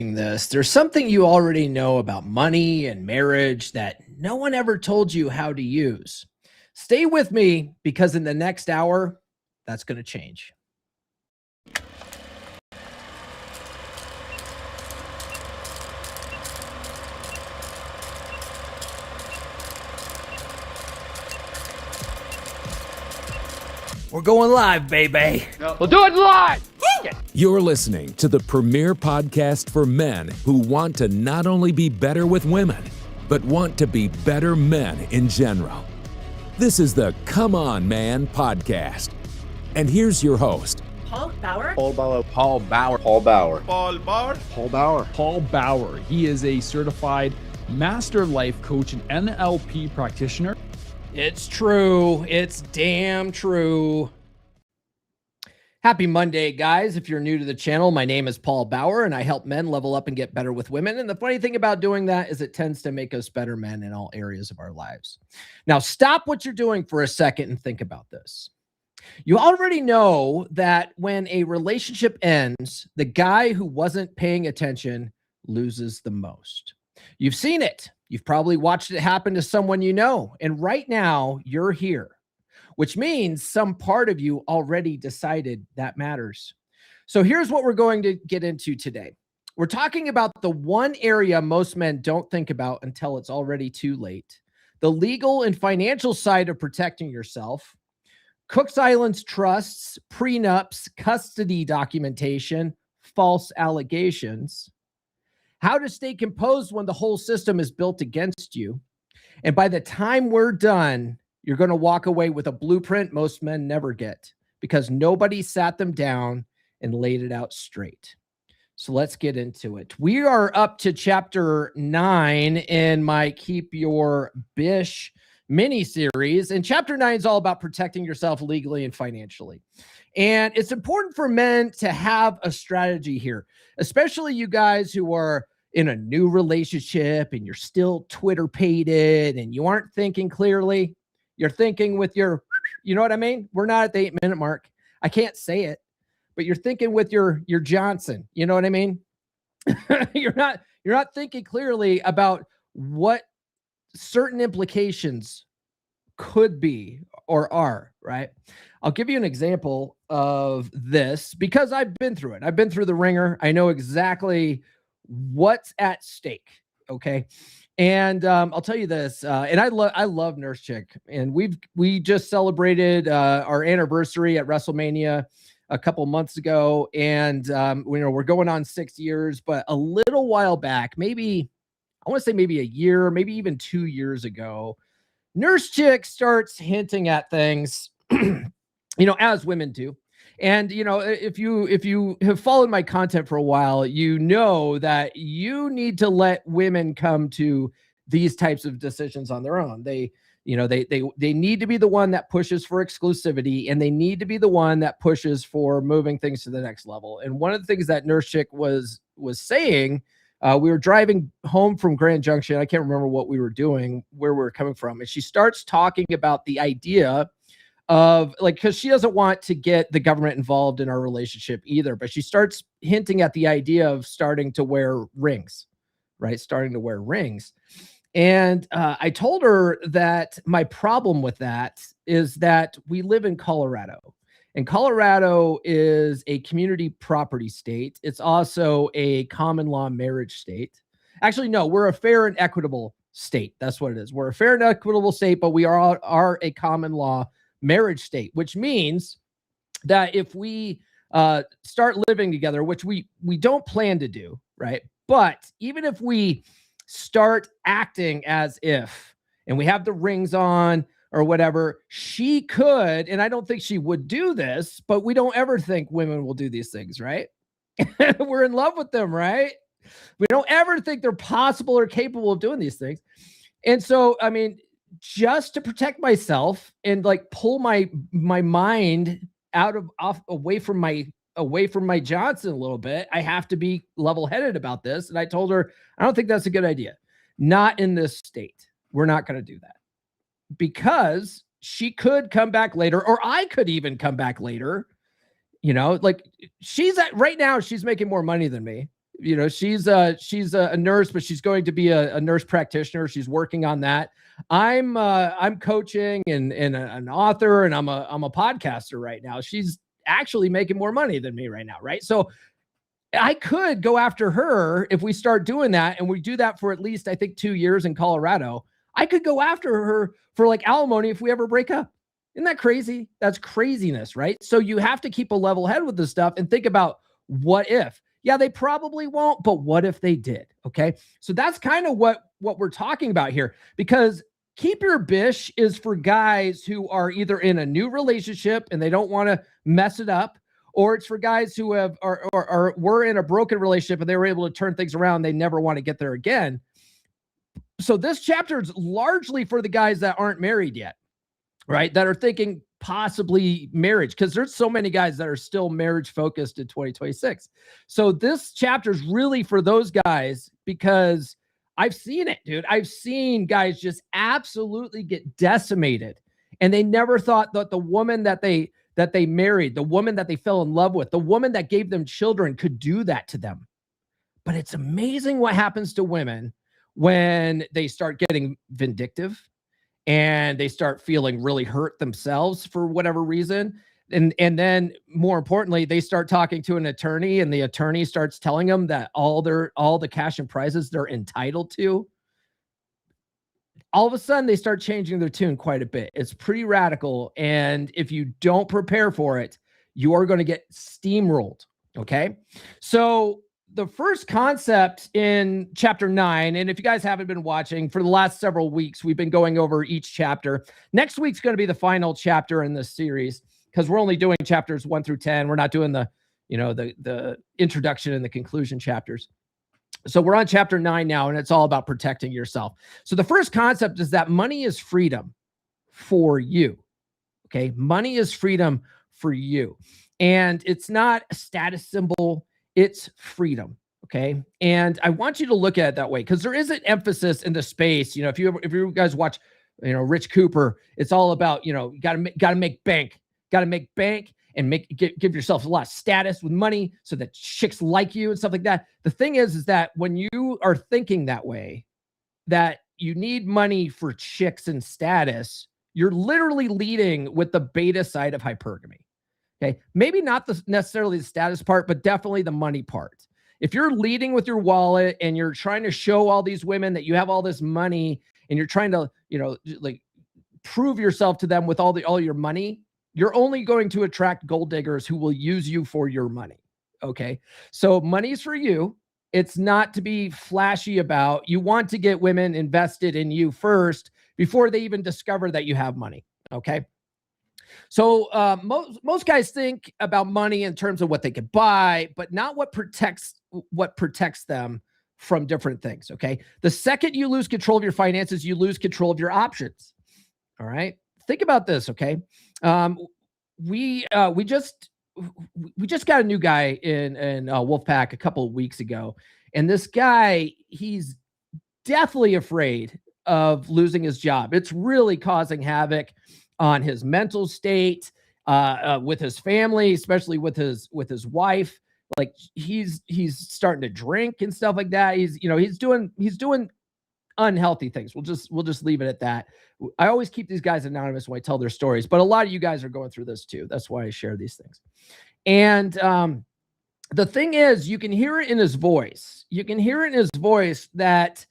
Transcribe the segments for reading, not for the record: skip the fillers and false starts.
this, there's something you already know about money and marriage that no one ever told you how to use. Stay with me because in the next hour, that's going to change. We're going live, baby. We'll do it live. You're listening to the premier podcast for men who want to not only be better with women, but want to be better men in general. This is the Come On Man podcast. And here's your host, Paul Bauer. Paul Bauer. Paul Bauer. Paul Bauer. Paul Bauer. Paul Bauer. Paul Bauer. He is a certified master life coach and NLP practitioner. It's true. It's damn true. Happy Monday, guys. If you're new to the channel, my name is Paul Bauer, and I help men level up and get better with women. And the funny thing about doing that is it tends to make us better men in all areas of our lives. Now, stop what you're doing for a second and think about this. You already know that when a relationship ends, the guy who wasn't paying attention loses the most. You've seen it. You've probably watched it happen to someone you know. And right now, you're here, which means some part of you already decided that matters. So here's what we're going to get into today. We're talking about the one area most men don't think about until it's already too late: the legal and financial side of protecting yourself, Cook Islands trusts, prenups, custody documentation, false allegations, how to stay composed when the whole system is built against you. And by the time we're done, you're going to walk away with a blueprint most men never get because nobody sat them down and laid it out straight. So let's get into it. We are up to chapter 9 in my Keep Your Bish mini series. And chapter 9 is all about protecting yourself legally and financially. And it's important for men to have a strategy here, especially you guys who are in a new relationship and you're still Twitter-pated and you aren't thinking clearly. You're thinking with your, you know what I mean? We're not at the 8-minute mark. I can't say it, but you're thinking with your Johnson. You know what I mean? You're not thinking clearly about what certain implications could be or are, right? I'll give you an example of this because I've been through it. I've been through the ringer. I know exactly what's at stake. Okay. And I'll tell you this, and I love Nurse Chick, and we just celebrated our anniversary at WrestleMania a couple months ago, and we're going on 6 years. But a little while back, maybe I want to say maybe a year, maybe even 2 years ago, Nurse Chick starts hinting at things, as women do. And, if you have followed my content for a while, you know that you need to let women come to these types of decisions on their own. They need to be the one that pushes for exclusivity, and they need to be the one that pushes for moving things to the next level. And one of the things that Nurse Chick was saying, we were driving home from Grand Junction. I can't remember what we were doing, where we were coming from. And she starts talking about the idea of because she doesn't want to get the government involved in our relationship either, but she starts hinting at the idea of starting to wear rings, right? Starting to wear rings. And I told her that my problem with that is that we live in Colorado, and Colorado is a community property state. It's also a common law marriage state. Actually, no, we're a fair and equitable state. That's what it is. We're a fair and equitable state, but we are a common law marriage state, which means that if we start living together, which we don't plan to do, right? But even if we start acting as if, and we have the rings on or whatever, she could, and I don't think she would do this, but we don't ever think women will do these things, right? We're in love with them, right? We don't ever think they're possible or capable of doing these things. And so, I mean, just to protect myself and pull my mind away from my Johnson a little bit, I have to be level-headed about this. And I told her, I don't think that's a good idea. Not in this state. We're not going to do that, because she could come back later, or I could even come back later. She's right now, she's making more money than me. she's a nurse, but she's going to be a nurse practitioner. She's working on that. I'm coaching and an author, and I'm a podcaster right now. She's actually making more money than me right now, right? So I could go after her if we start doing that, and we do that for at least, I think, 2 years in Colorado. I could go after her for like alimony if we ever break up. Isn't that crazy? That's craziness, right? So you have to keep a level head with this stuff and think about what if. Yeah, they probably won't, but what if they did? Okay. So that's kind of what we're talking about here, because keep your bish is for guys who are either in a new relationship and they don't want to mess it up, or it's for guys who were in a broken relationship and they were able to turn things around. They never want to get there again. So this chapter is largely for the guys that aren't married yet, right? That are thinking possibly marriage, because there's so many guys that are still marriage focused in 2026. So this chapter is really for those guys, because I've seen it, dude. I've seen guys just absolutely get decimated, and they never thought that the woman that they married, the woman that they fell in love with, the woman that gave them children could do that to them. But it's amazing what happens to women when they start getting vindictive and they start feeling really hurt themselves for whatever reason. And then more importantly, they start talking to an attorney, and the attorney starts telling them that all the cash and prizes they're entitled to. All of a sudden they start changing their tune quite a bit. It's pretty radical. And if you don't prepare for it, you are going to get steamrolled. Okay. So the first concept in chapter 9, and if you guys haven't been watching for the last several weeks, we've been going over each chapter. Next week's going to be the final chapter in this series, because we're only doing chapters 1 through 10. We're not doing the introduction and the conclusion chapters. So we're on chapter 9 now, and it's all about protecting yourself. So the first concept is that money is freedom for you. Okay. Money is freedom for you. And it's not a status symbol. It's freedom. Okay. And I want you to look at it that way, because there is an emphasis in the space. If you guys watch, Rich Cooper, it's all about, you got to make bank, and give yourself a lot of status with money so that chicks like you and stuff like that. The thing is that when you are thinking that way, that you need money for chicks and status, you're literally leading with the beta side of hypergamy. Okay. Maybe not necessarily the status part, but definitely the money part. If you're leading with your wallet and you're trying to show all these women that you have all this money, and you're trying to, like prove yourself to them with all your money, you're only going to attract gold diggers who will use you for your money. Okay. So money's for you. It's not to be flashy about. You want to get women invested in you first before they even discover that you have money. Okay. So most guys think about money in terms of what they could buy, but not what protects them from different things. Okay. The second you lose control of your finances, you lose control of your options. All right. Think about this. Okay. We just got a new guy in Wolfpack a couple of weeks ago. And this guy, he's deathly afraid of losing his job. It's really causing havoc on his mental state, with his family, especially with his wife. Like he's starting to drink and stuff like that. He's doing unhealthy things. We'll just leave it at that. I always keep these guys anonymous when I tell their stories, but a lot of you guys are going through this too. That's why I share these things. And the thing is, you can hear it in his voice. You can hear it in his voice that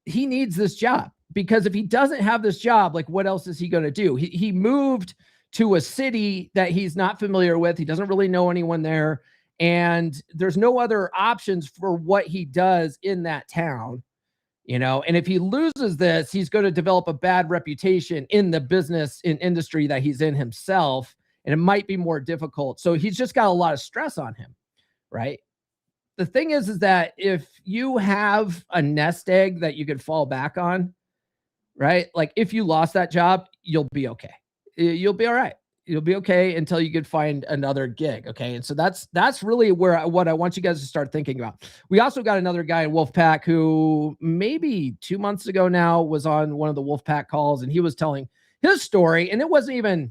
he needs this job. Because if he doesn't have this job, like what else is he going to do? He moved to a city that he's not familiar with. He doesn't really know anyone there. And there's no other options for what he does in that town, and if he loses this, he's going to develop a bad reputation in the business and industry that he's in himself. And it might be more difficult. So he's just got a lot of stress on him, right? The thing is that if you have a nest egg that you could fall back on, right? Like if you lost that job, you'll be okay. You'll be all right. You'll be okay until you could find another gig. Okay. And so that's really what I want you guys to start thinking about. We also got another guy in Wolfpack who maybe 2 months ago now was on one of the Wolfpack calls, and he was telling his story, and it wasn't even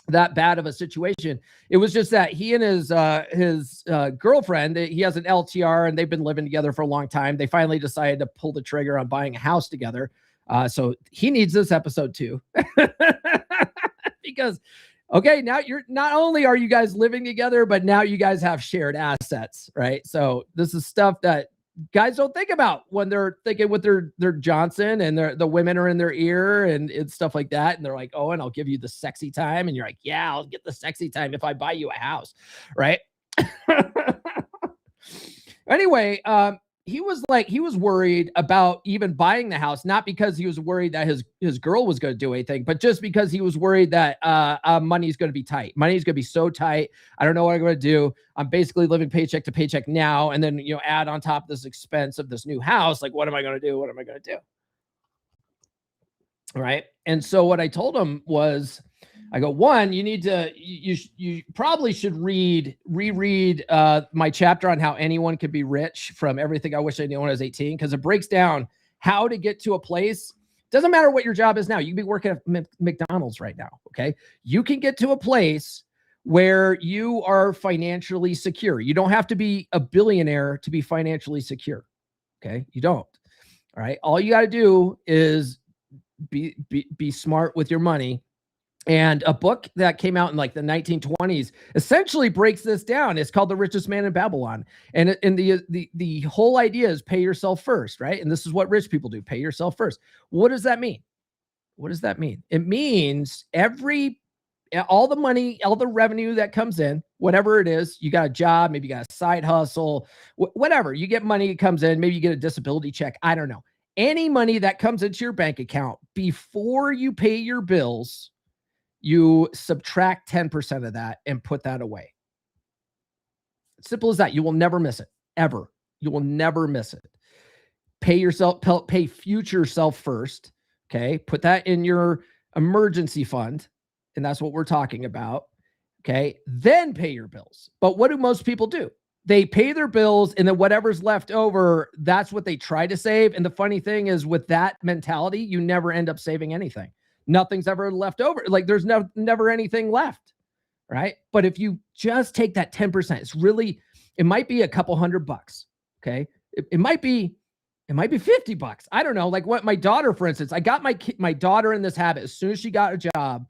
that bad of a situation. It was just that he and his girlfriend, he has an LTR and they've been living together for a long time. They finally decided to pull the trigger on buying a house together. So he needs this episode too. Because, okay, now you're not only are you guys living together, but now you guys have shared assets, right? So this is stuff that guys don't think about when they're thinking with their Johnson, and the women are in their ear and it's stuff like that. And they're like, oh, and I'll give you the sexy time. And you're like, yeah, I'll get the sexy time if I buy you a house. Right. Anyway, he was worried about even buying the house, not because he was worried that his girl was going to do anything, but just because he was worried that money's going to be tight. Money's going to be so tight. I don't know what I'm going to do. I'm basically living paycheck to paycheck now. And then, add on top of this expense of this new house. Like, what am I going to do? What am I going to do? Right. And so what I told him was, I go, one, you probably should reread my chapter on how anyone could be rich from Everything I Wish I Knew When I Was 18, because it breaks down how to get to a place. Doesn't matter what your job is now. You can be working at McDonald's right now. Okay. You can get to a place where you are financially secure. You don't have to be a billionaire to be financially secure. Okay. You don't. All right. All you got to do is be smart with your money. And a book that came out in like the 1920s essentially breaks this down. It's called The Richest Man in Babylon. And the whole idea is pay yourself first, right? And this is what rich people do, pay yourself first. What does that mean? What does that mean? It means all the money, all the revenue that comes in, whatever it is, you got a job, maybe you got a side hustle, whatever, you get money that comes in, maybe you get a disability check. I don't know. Any money that comes into your bank account before you pay your bills, you subtract 10% of that and put that away. Simple as that. You will never miss it, ever. You will never miss it. Pay future self first. Okay. Put that in your emergency fund. And that's what we're talking about. Okay. Then pay your bills. But what do most people do? They pay their bills, and then whatever's left over, that's what they try to save. And the funny thing is, with that mentality, you never end up saving anything. Nothing's ever left over. Like, there's never anything left, right? But if you just take that 10%, it might be a couple $100. Okay. It might be $50. I don't know. Like, what my daughter, for instance, I got my daughter in this habit. As soon as she got a job,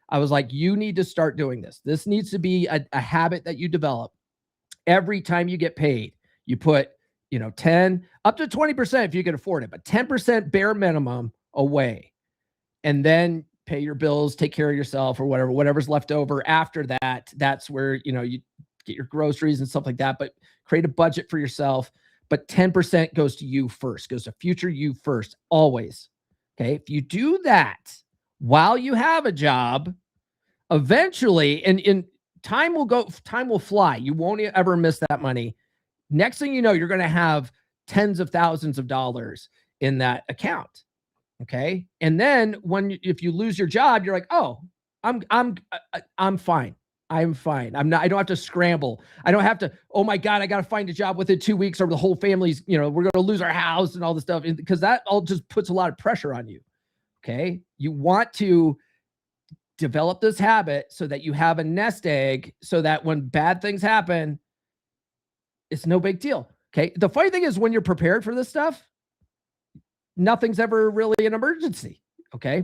I was like, you need to start doing this. This needs to be a habit that you develop. Every time you get paid, you put, 10 up to 20% if you can afford it, but 10% bare minimum away. And then pay your bills, take care of yourself, or whatever's left over after that. That's where, you get your groceries and stuff like that, but create a budget for yourself. But 10% goes to you first, goes to future you first, always. Okay. If you do that while you have a job, eventually, and time will fly. You won't ever miss that money. Next thing you know, you're going to have tens of thousands of dollars in that account. Okay. And then if you lose your job, you're like, oh, I'm fine. I'm fine. I don't have to scramble. I don't have to, oh my God, I got to find a job within 2 weeks, or the whole family's, we're going to lose our house and all this stuff, because that all just puts a lot of pressure on you. Okay. You want to develop this habit so that you have a nest egg, so that when bad things happen, it's no big deal. Okay. The funny thing is, when you're prepared for this stuff, nothing's ever really an emergency. Okay.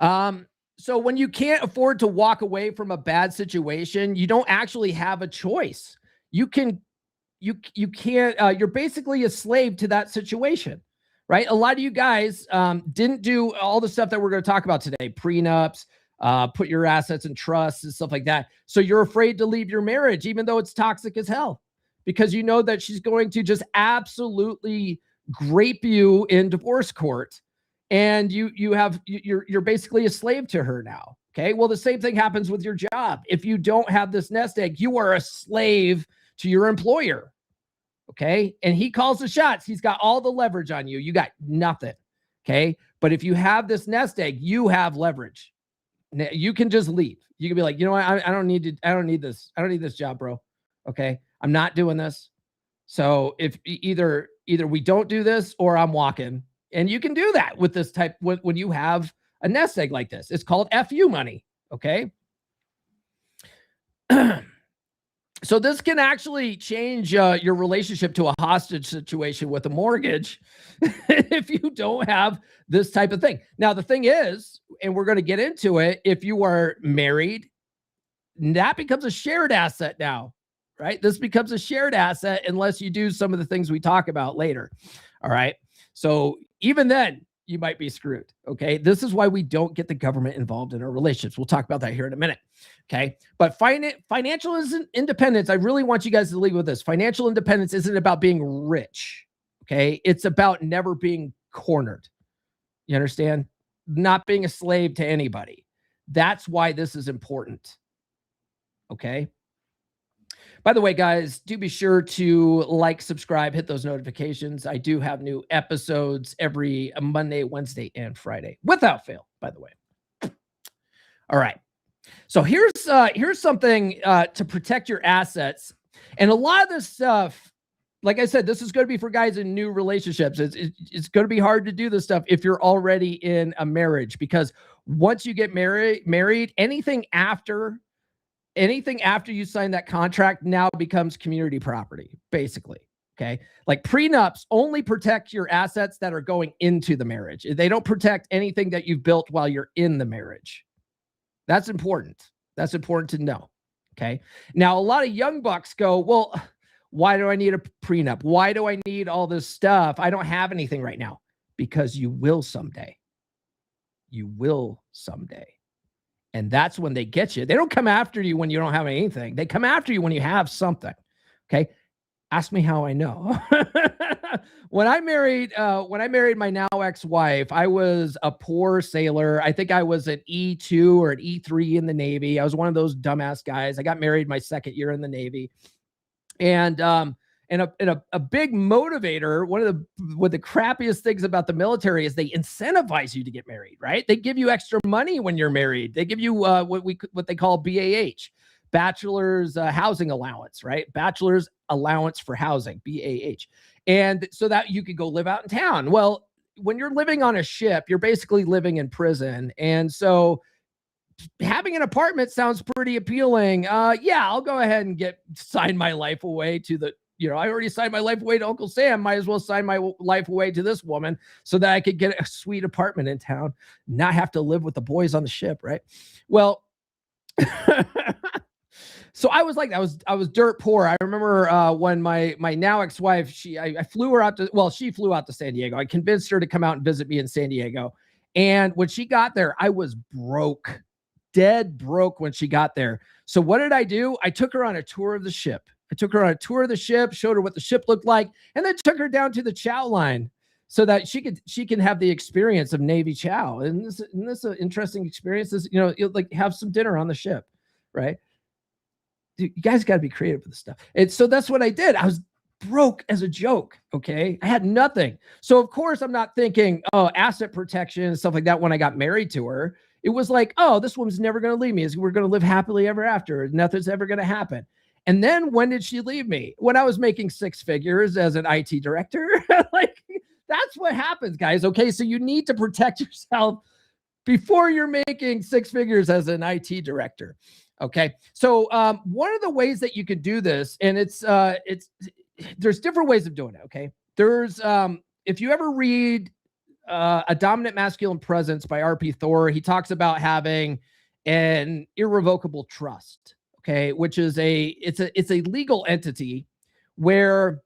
So when you can't afford to walk away from a bad situation, you don't actually have a choice. You can't, you're basically a slave to that situation, right? A lot of you guys didn't do all the stuff that we're going to talk about today, prenups, put your assets in trusts and stuff like that. So you're afraid to leave your marriage, even though it's toxic as hell, because you know that she's going to just absolutely grape you in divorce court, and you're basically a slave to her now. Okay. Well, the same thing happens with your job. If you don't have this nest egg, you are a slave to your employer. Okay. And he calls the shots. He's got all the leverage on you. You got nothing. Okay. But if you have this nest egg, you have leverage. You can just leave. You can be like, you know what? I don't need this. I don't need this job, bro. Okay. I'm not doing this. So if either we don't do this, or I'm walking. And you can do that with this type when you have a nest egg like this. It's called FU money. Okay. So this can actually change your relationship to a hostage situation with a mortgage if you don't have this type of thing. Now, the thing is, and we're going to get into it, if you are married, that becomes a shared asset now, right? This becomes a shared asset unless you do some of the things we talk about later. All right. So even then, you might be screwed. Okay. This is why we don't get the government involved in our relationships. We'll talk about that here in a minute. Okay. But financial independence, I really want you guys to leave with this. Financial independence isn't about being rich. Okay. It's about never being cornered. You understand? Not being a slave to anybody. That's why this is important. Okay. By the way, guys, do be sure to like, subscribe, hit those notifications. I do have new episodes every Monday, Wednesday, and Friday, without fail, by the way. All right. So here's something to protect your assets. And a lot of this stuff, like I said, this is going to be for guys in new relationships. It's going to be hard to do this stuff if you're already in a marriage, because once you get married, anything after you sign that contract now becomes community property, basically. Okay. Like prenups only protect your assets that are going into the marriage. They don't protect anything that you've built while you're in the marriage. That's important. That's important to know. Okay. Now, a lot of young bucks go, well, why do I need a prenup? Why do I need all this stuff? I don't have anything right now. Because you will someday. You will someday. And that's when they get you. They don't come after you when you don't have anything. They come after you when you have something. Okay. Ask me how I know. When I married my now ex-wife, I was a poor sailor. I think I was an E2 or an E3 in the Navy. I was one of those dumbass guys. I got married my second year in the Navy. And a big motivator, one of the crappiest things about the military is they incentivize you to get married, right? They give you extra money when you're married. They give you what they call BAH, bachelor's housing allowance, right? Bachelor's allowance for housing, BAH. And so that you could go live out in town. Well, when you're living on a ship, you're basically living in prison. And so having an apartment sounds pretty appealing. Yeah, I'll go ahead and sign my life away to the, I already signed my life away to Uncle Sam. Might as well sign my life away to this woman so that I could get a sweet apartment in town, not have to live with the boys on the ship, right? Well, so I was like, I was dirt poor. I remember when my now ex-wife, I flew her out to, she flew out to San Diego. I convinced her to come out and visit me in San Diego. And when she got there, I was broke, dead broke when she got there. So what did I do? I took her on a tour of the ship. Showed her what the ship looked like, and then took her down to the chow line so that she can have the experience of Navy chow. And this is an interesting experience. You'll like have some dinner on the ship, right? Dude, you guys got to be creative with this stuff. And so that's what I did. I was broke as a joke. Okay. I had nothing. So of course I'm not thinking, asset protection and stuff like that when I got married to her. It was like, this woman's never going to leave me. We're going to live happily ever after. Nothing's ever going to happen. And then when did she leave me? When I was making six figures as an IT director. Like, that's what happens, guys. Okay. So you need to protect yourself before you're making six figures as an IT director. Okay. So one of the ways that you can do this, and there's different ways of doing it. Okay. There's, if you ever read A Dominant Masculine Presence by R.P. Thor, he talks about having an irrevocable trust. Okay, which is it's a legal entity where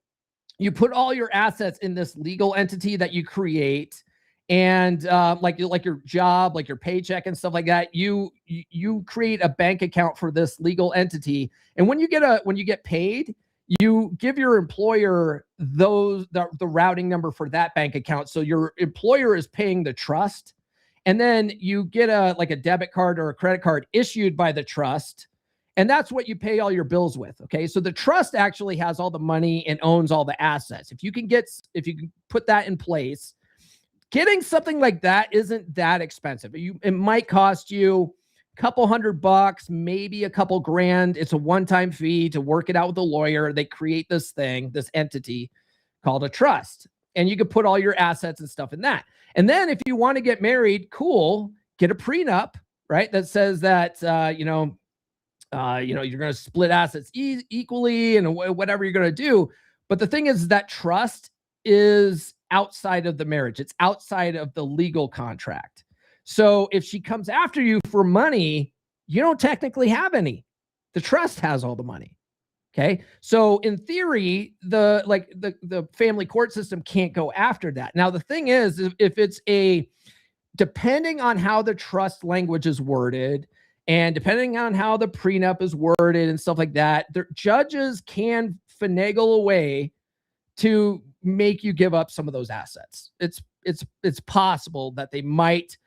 you put all your assets in this legal entity that you create, and like your job, like your paycheck and stuff like that. You create a bank account for this legal entity, and when you get paid, you give your employer the routing number for that bank account. So your employer is paying the trust, and then you get a debit card or a credit card issued by the trust. And that's what you pay all your bills with. Okay. So the trust actually has all the money and owns all the assets. If you can put that in place, getting something like that isn't that expensive. It might cost you a couple $100, maybe a couple grand. It's a one-time fee to work it out with a lawyer. They create this entity called a trust, and you can put all your assets and stuff in that. And then if you want to get married, cool, get a prenup. right? That says that, you're going to split assets equally and whatever you're going to do. But the thing is that trust is outside of the marriage. It's outside of the legal contract. So if she comes after you for money, you don't technically have any. The trust has all the money. Okay. So in theory, the family court system can't go after that. Now, the thing is, if it's depending on how the trust language is worded and depending on how the prenup is worded and stuff like that, the judges can finagle a way to make you give up some of those assets. It's possible that they might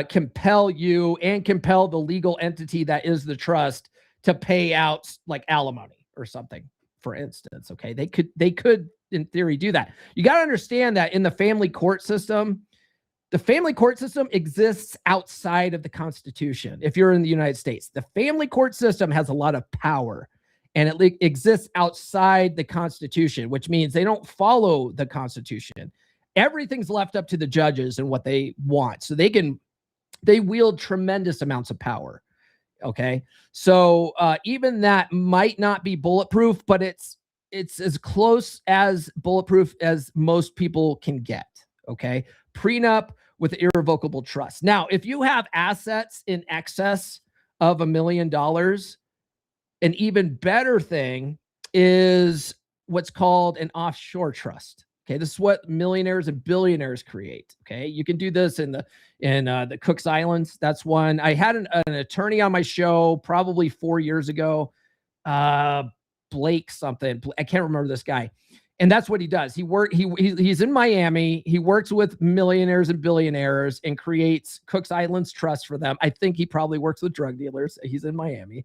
compel you and compel the legal entity that is the trust to pay out like alimony or something, for instance. Okay. They could in theory do that. You got to understand that in the family court system exists outside of the Constitution. If you're in the United States, the family court system has a lot of power and it exists outside the Constitution, which means they don't follow the Constitution. Everything's left up to the judges and what they want. So they wield tremendous amounts of power. Okay. So even that might not be bulletproof, but it's as close as bulletproof as most people can get. Okay. Prenup with irrevocable trust. Now, if you have assets in excess of $1 million, an even better thing is what's called an offshore trust. Okay, this is what millionaires and billionaires create. Okay, you can do this in the Cook's Islands. That's one. I had an attorney on my show probably 4 years ago. Blake something. I can't remember this guy. And that's what he does. He's in Miami. He works with millionaires and billionaires and creates Cook's Islands Trust for them. I think he probably works with drug dealers. He's in Miami.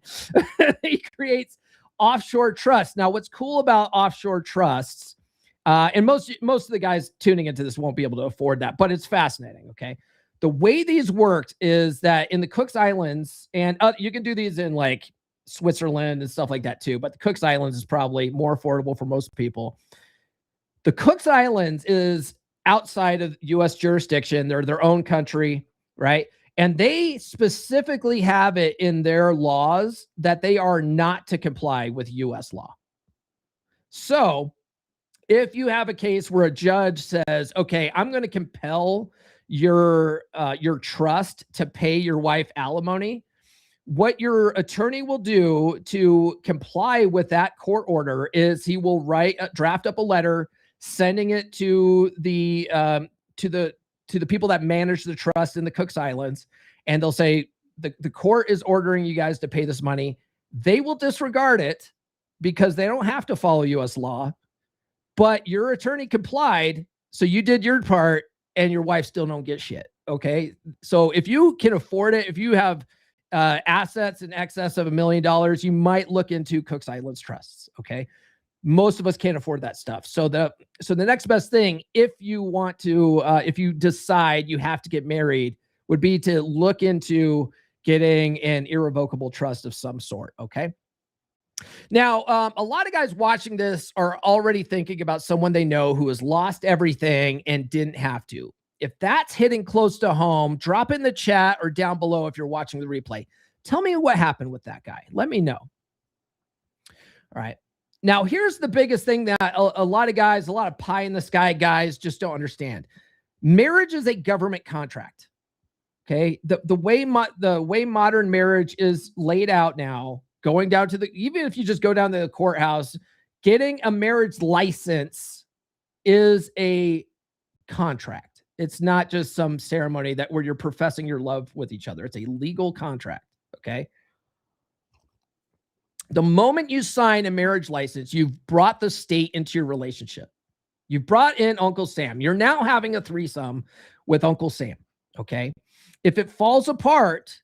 He creates offshore trusts. Now, what's cool about offshore trusts, and most of the guys tuning into this won't be able to afford that, but it's fascinating. Okay. The way these worked is that in the Cook's Islands, and you can do these in like Switzerland and stuff like that too, but the Cook's Islands is probably more affordable for most people. The Cook's Islands is outside of U.S. jurisdiction. They're their own country, right? And they specifically have it in their laws that they are not to comply with U.S. law. So if you have a case where a judge says, okay, I'm going to compel your trust to pay your wife alimony, what your attorney will do to comply with that court order is he will draft up a letter sending it to the people that manage the trust in the Cook's Islands, and they'll say the court is ordering you guys to pay this money. They will disregard it because they don't have to follow U.S. law, but your attorney complied, so you did your part, and your wife still don't get shit. Okay, so if you can afford it, if you have assets in excess of $1 million, you might look into Cook's Islands trusts. Okay. Most of us can't afford that stuff. So the next best thing, if you want to, if you decide you have to get married, would be to look into getting an irrevocable trust of some sort. Okay. Now, a lot of guys watching this are already thinking about someone they know who has lost everything and didn't have to. If that's hitting close to home, drop in the chat or down below if you're watching the replay. Tell me what happened with that guy. Let me know. All right. Now, here's the biggest thing that a lot of guys, a lot of pie in the sky guys just don't understand. Marriage is a government contract. Okay. The way modern marriage is laid out now, going down to even if you just go down to the courthouse, getting a marriage license is a contract. It's not just some ceremony where you're professing your love with each other. It's a legal contract. Okay. The moment you sign a marriage license, you've brought the state into your relationship. You've brought in Uncle Sam. You're now having a threesome with Uncle Sam. Okay. If it falls apart,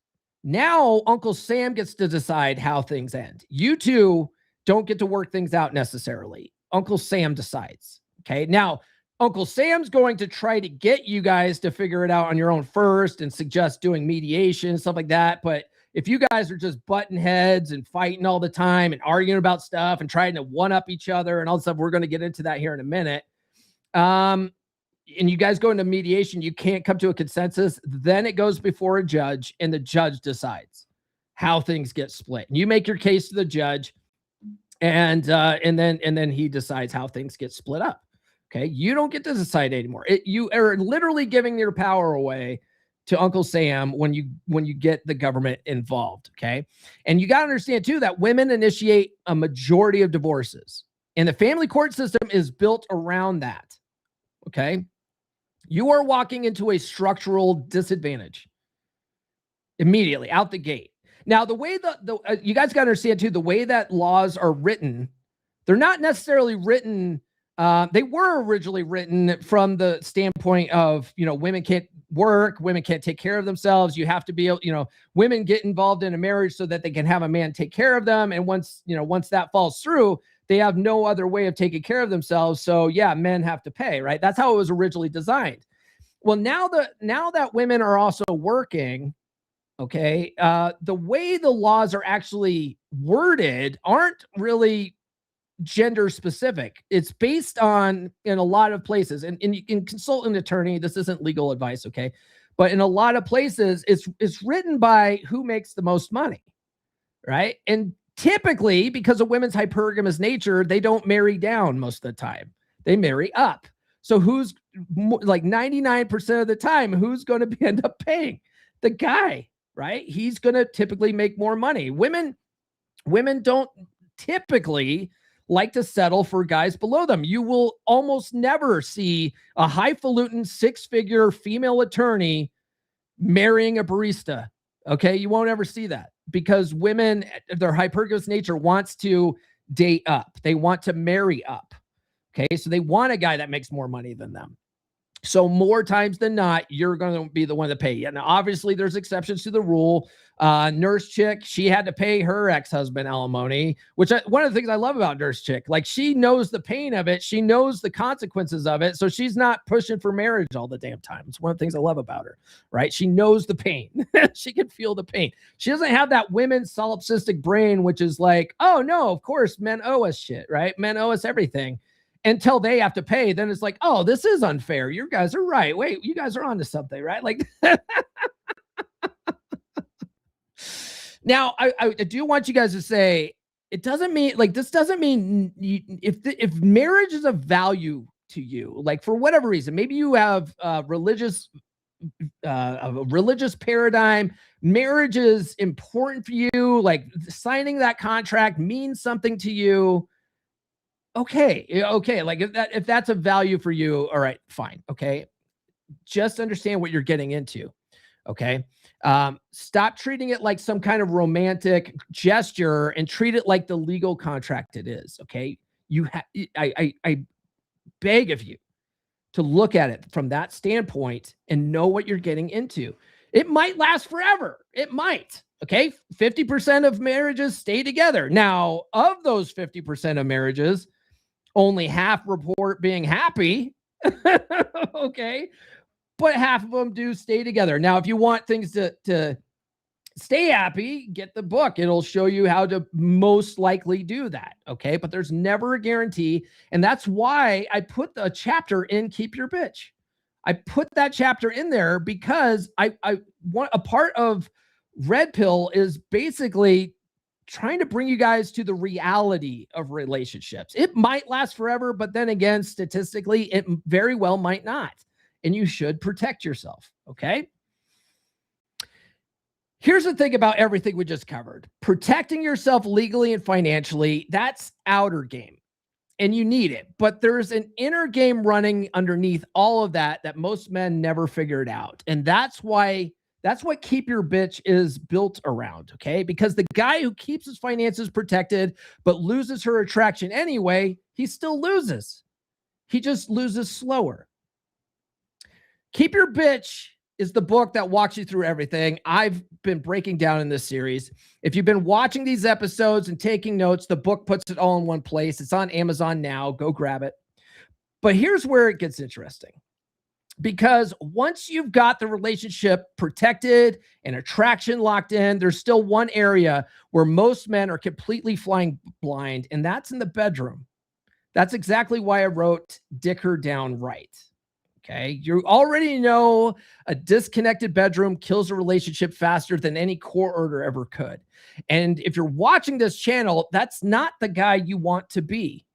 now Uncle Sam gets to decide how things end. You two don't get to work things out necessarily. Uncle Sam decides. Okay. Now, Uncle Sam's going to try to get you guys to figure it out on your own first and suggest doing mediation, stuff like that. But if you guys are just butting heads and fighting all the time and arguing about stuff and trying to one-up each other and all that stuff, we're going to get into that here in a minute. and you guys go into mediation, you can't come to a consensus, then it goes before a judge and the judge decides how things get split. And you make your case to the judge, and then he decides how things get split up. Okay, you don't get to decide anymore. You are literally giving your power away to Uncle Sam when you get the government involved. Okay, and you got to understand too that women initiate a majority of divorces, and the family court system is built around that. Okay, you are walking into a structural disadvantage immediately out the gate. Now, the way you guys got to understand too, the way that laws are written, they're not necessarily written. They were originally written from the standpoint of, women can't work, women can't take care of themselves. You have to be, women get involved in a marriage so that they can have a man take care of them. And once that falls through, they have no other way of taking care of themselves. So yeah, men have to pay, right? That's how it was originally designed. Well, now that women are also working, okay, the way the laws are actually worded aren't really gender specific. It's based on, in a lot of places, and you can consult an attorney. This isn't legal advice, okay? But in a lot of places, it's written by who makes the most money, right? And typically, because of women's hypergamous nature, they don't marry down most of the time. They marry up. So who's like 99% of the time, who's going to end up paying? The guy, right? He's going to typically make more money. Women don't typically like to settle for guys below them. You will almost never see a highfalutin 6-figure female attorney marrying a barista. Okay. You won't ever see that because women, their hypergamous nature wants to date up. They want to marry up. Okay. So they want a guy that makes more money than them. So more times than not, you're going to be the one to pay. And obviously there's exceptions to the rule. Nurse Chick, she had to pay her ex-husband alimony, which one of the things I love about Nurse Chick, like she knows the pain of it. She knows the consequences of it. So she's not pushing for marriage all the damn time. It's one of the things I love about her, right? She knows the pain. She can feel the pain. She doesn't have that women's solipsistic brain, which is like, oh no, of course men owe us shit, right? Men owe us everything. Until they have to pay, then it's like, oh, this is unfair. You guys are right. Wait, you guys are onto something, right? Like, now I do want you guys to say, it doesn't mean like, this doesn't mean if marriage is of value to you, like for whatever reason, maybe you have a religious paradigm, marriage is important for you, like signing that contract means something to you. Okay. Like if that's a value for you, all right, fine. Okay. Just understand what you're getting into. Okay. Stop treating it like some kind of romantic gesture and treat it like the legal contract it is. Okay. I beg of you to look at it from that standpoint and know what you're getting into. It might last forever. It might. Okay. 50% of marriages stay together. Now, of those 50% of marriages, only half report being happy. Okay. But half of them do stay together. Now, if you want things to stay happy, get the book. It'll show you how to most likely do that. Okay. But there's never a guarantee. And that's why I put the chapter in Keep Your Bitch. I put that chapter in there because I want a part of Red Pill is basically trying to bring you guys to the reality of relationships. It might last forever, but then again, statistically, it very well might not. And you should protect yourself. Okay. Here's the thing about everything we just covered. Protecting yourself legally and financially, that's outer game. And you need it. But there's an inner game running underneath all of that most men never figured out. And that's what Keep Your Bitch is built around, okay? Because the guy who keeps his finances protected but loses her attraction anyway, he still loses. He just loses slower. Keep Your Bitch is the book that walks you through everything I've been breaking down in this series. If you've been watching these episodes and taking notes, the book puts it all in one place. It's on Amazon now. Go grab it. But here's where it gets interesting. Because once you've got the relationship protected and attraction locked in, there's still one area where most men are completely flying blind, and that's in the bedroom. That's exactly why I wrote Dick Her Down Right. Okay. You already know a disconnected bedroom kills a relationship faster than any court order ever could. And if you're watching this channel, that's not the guy you want to be.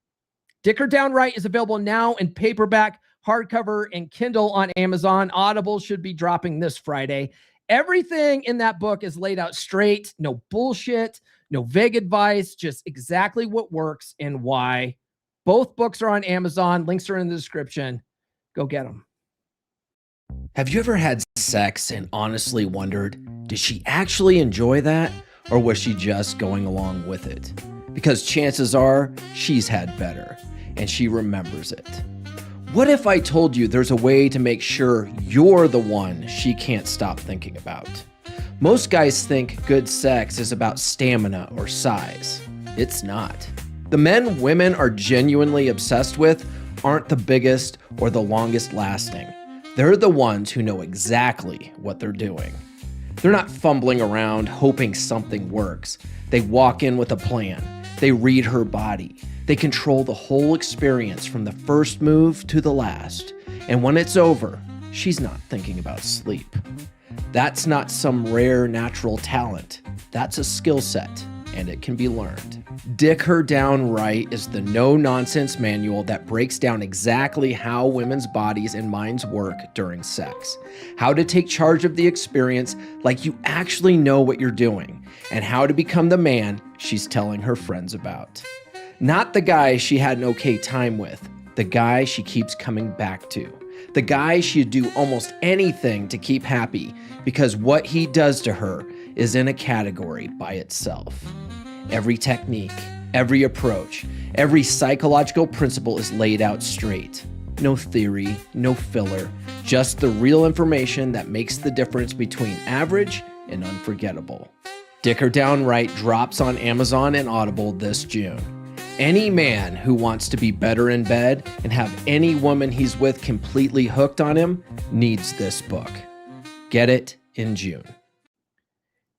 Dick Her Down Right is available now in paperback, hardcover, and Kindle on Amazon. Audible should be dropping this Friday. Everything in that book is laid out straight. No bullshit, no vague advice, just exactly what works and why. Both books are on Amazon. Links are in the description. Go get them. Have you ever had sex and honestly wondered, did she actually enjoy that? Or was she just going along with it? Because chances are she's had better and she remembers it. What if I told you there's a way to make sure you're the one she can't stop thinking about? Most guys think good sex is about stamina or size. It's not. The men women are genuinely obsessed with aren't the biggest or the longest lasting. They're the ones who know exactly what they're doing. They're not fumbling around hoping something works. They walk in with a plan. They read her body. They control the whole experience from the first move to the last. And when it's over, she's not thinking about sleep. That's not some rare natural talent. That's a skill set, and it can be learned. Dick Her Down Right is the no-nonsense manual that breaks down exactly how women's bodies and minds work during sex, how to take charge of the experience like you actually know what you're doing, and how to become the man she's telling her friends about. Not the guy she had an okay time with, the guy she keeps coming back to, the guy she'd do almost anything to keep happy because what he does to her is in a category by itself. Every technique, every approach, every psychological principle is laid out straight. No theory, no filler, just the real information that makes the difference between average and unforgettable. Dick Her Down Right drops on Amazon and Audible this June. Any man who wants to be better in bed and have any woman he's with completely hooked on him needs this book. Get it in June.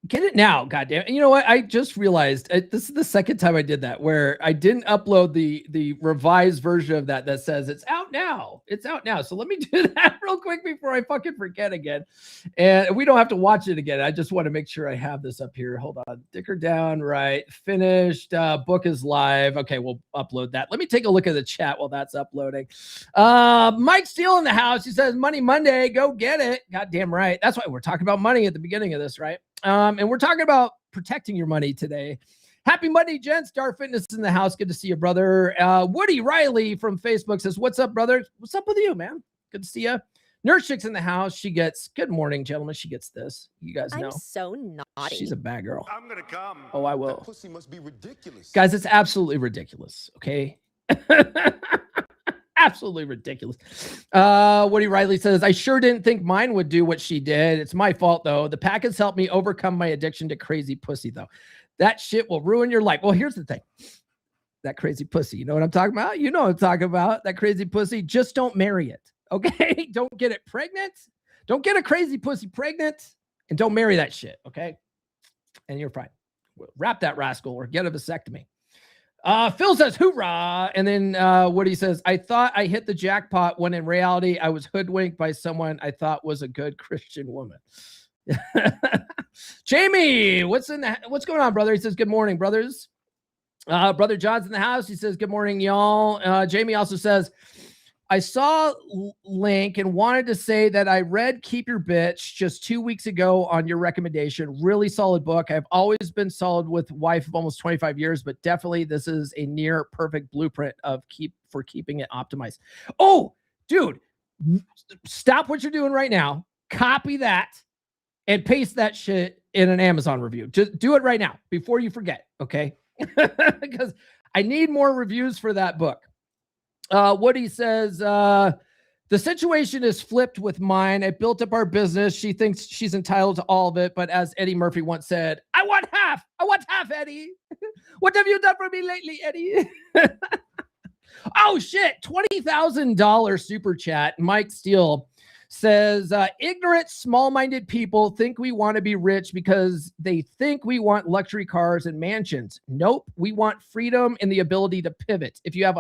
Get it now, goddamn! And you know what? I just realized this is the second time I did that, where I didn't upload the revised version of that says it's out now. It's out now. So let me do that real quick before I fucking forget again. And we don't have to watch it again. I just want to make sure I have this up here. Hold on. Dick Her Down Right. Finished. Book is live. Okay, we'll upload that. Let me take a look at the chat while that's uploading. Mike Steele in the house. He says, Money Monday. Go get it. Goddamn right. That's why we're talking about money at the beginning of this, right? And we're talking about protecting your money today. Happy Monday, gents. Star Fitness in the house. Good to see you, brother. Woody Riley from Facebook says, what's up, brother? What's up with you, man? Good to see you. Nurse Chick's in the house. She gets, good morning, gentlemen. She gets this. You guys know. I'm so naughty. She's a bad girl. I'm going to come. Oh, I will. That pussy must be ridiculous. Guys, it's absolutely ridiculous. Okay. Absolutely ridiculous. Woody Riley says, I sure didn't think mine would do what she did. It's my fault, though. The pack has helped me overcome my addiction to crazy pussy, though. That shit will ruin your life. Well, here's the thing. That crazy pussy. You know what I'm talking about? You know what I'm talking about. That crazy pussy. Just don't marry it. Okay? Don't get it pregnant. Don't get a crazy pussy pregnant. And don't marry that shit. Okay? And you're fine. Wrap that rascal or get a vasectomy. Phil says, hoorah. And then Woody says, I thought I hit the jackpot when in reality I was hoodwinked by someone I thought was a good Christian woman. Jamie, what's going on, brother? He says, good morning, brothers. Brother John's in the house. He says, good morning, y'all. Jamie also says, I saw link and wanted to say that I read Keep Your Bitch just 2 weeks ago on your recommendation. Really solid book. I've always been solid with wife of almost 25 years, but definitely this is a near perfect blueprint of keeping it optimized. Oh, dude, stop what you're doing right now. Copy that and paste that shit in an Amazon review. Just do it right now before you forget, okay? Because I need more reviews for that book. Woody says, the situation is flipped with mine. I built up our business. She thinks she's entitled to all of it. But as Eddie Murphy once said, I want half, Eddie. What have you done for me lately, Eddie? Oh, shit. $20,000 super chat. Mike Steele says, ignorant, small-minded people think we want to be rich because they think we want luxury cars and mansions. Nope. We want freedom and the ability to pivot. If you have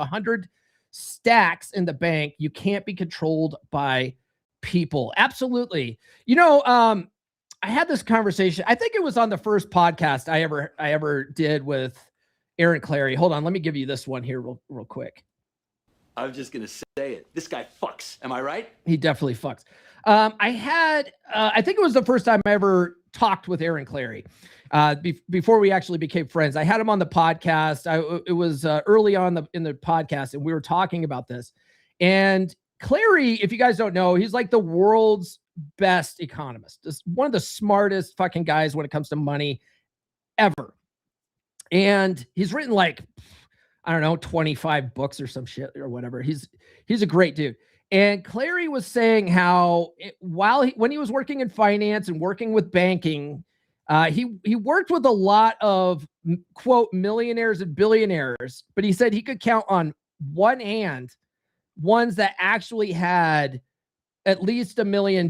stacks in the bank. You can't be controlled by people. Absolutely. I had this conversation. I think it was on the first podcast I ever did with Aaron Clary. Hold on, let me give you this one here real quick. I was just gonna say it. This guy fucks. Am I right? He definitely fucks. I think it was the first time I ever talked with Aaron Clary. Before we actually became friends, I had him on the podcast. It was early on in the podcast, and we were talking about this. And Clary, if you guys don't know, he's like the world's best economist. Just one of the smartest fucking guys when it comes to money ever. And he's written like, I don't know, 25 books or some shit or whatever. He's a great dude. And Clary was saying how when he was working in finance and working with banking, he worked with a lot of, quote, millionaires and billionaires, but he said he could count on one hand ones that actually had at least $1 million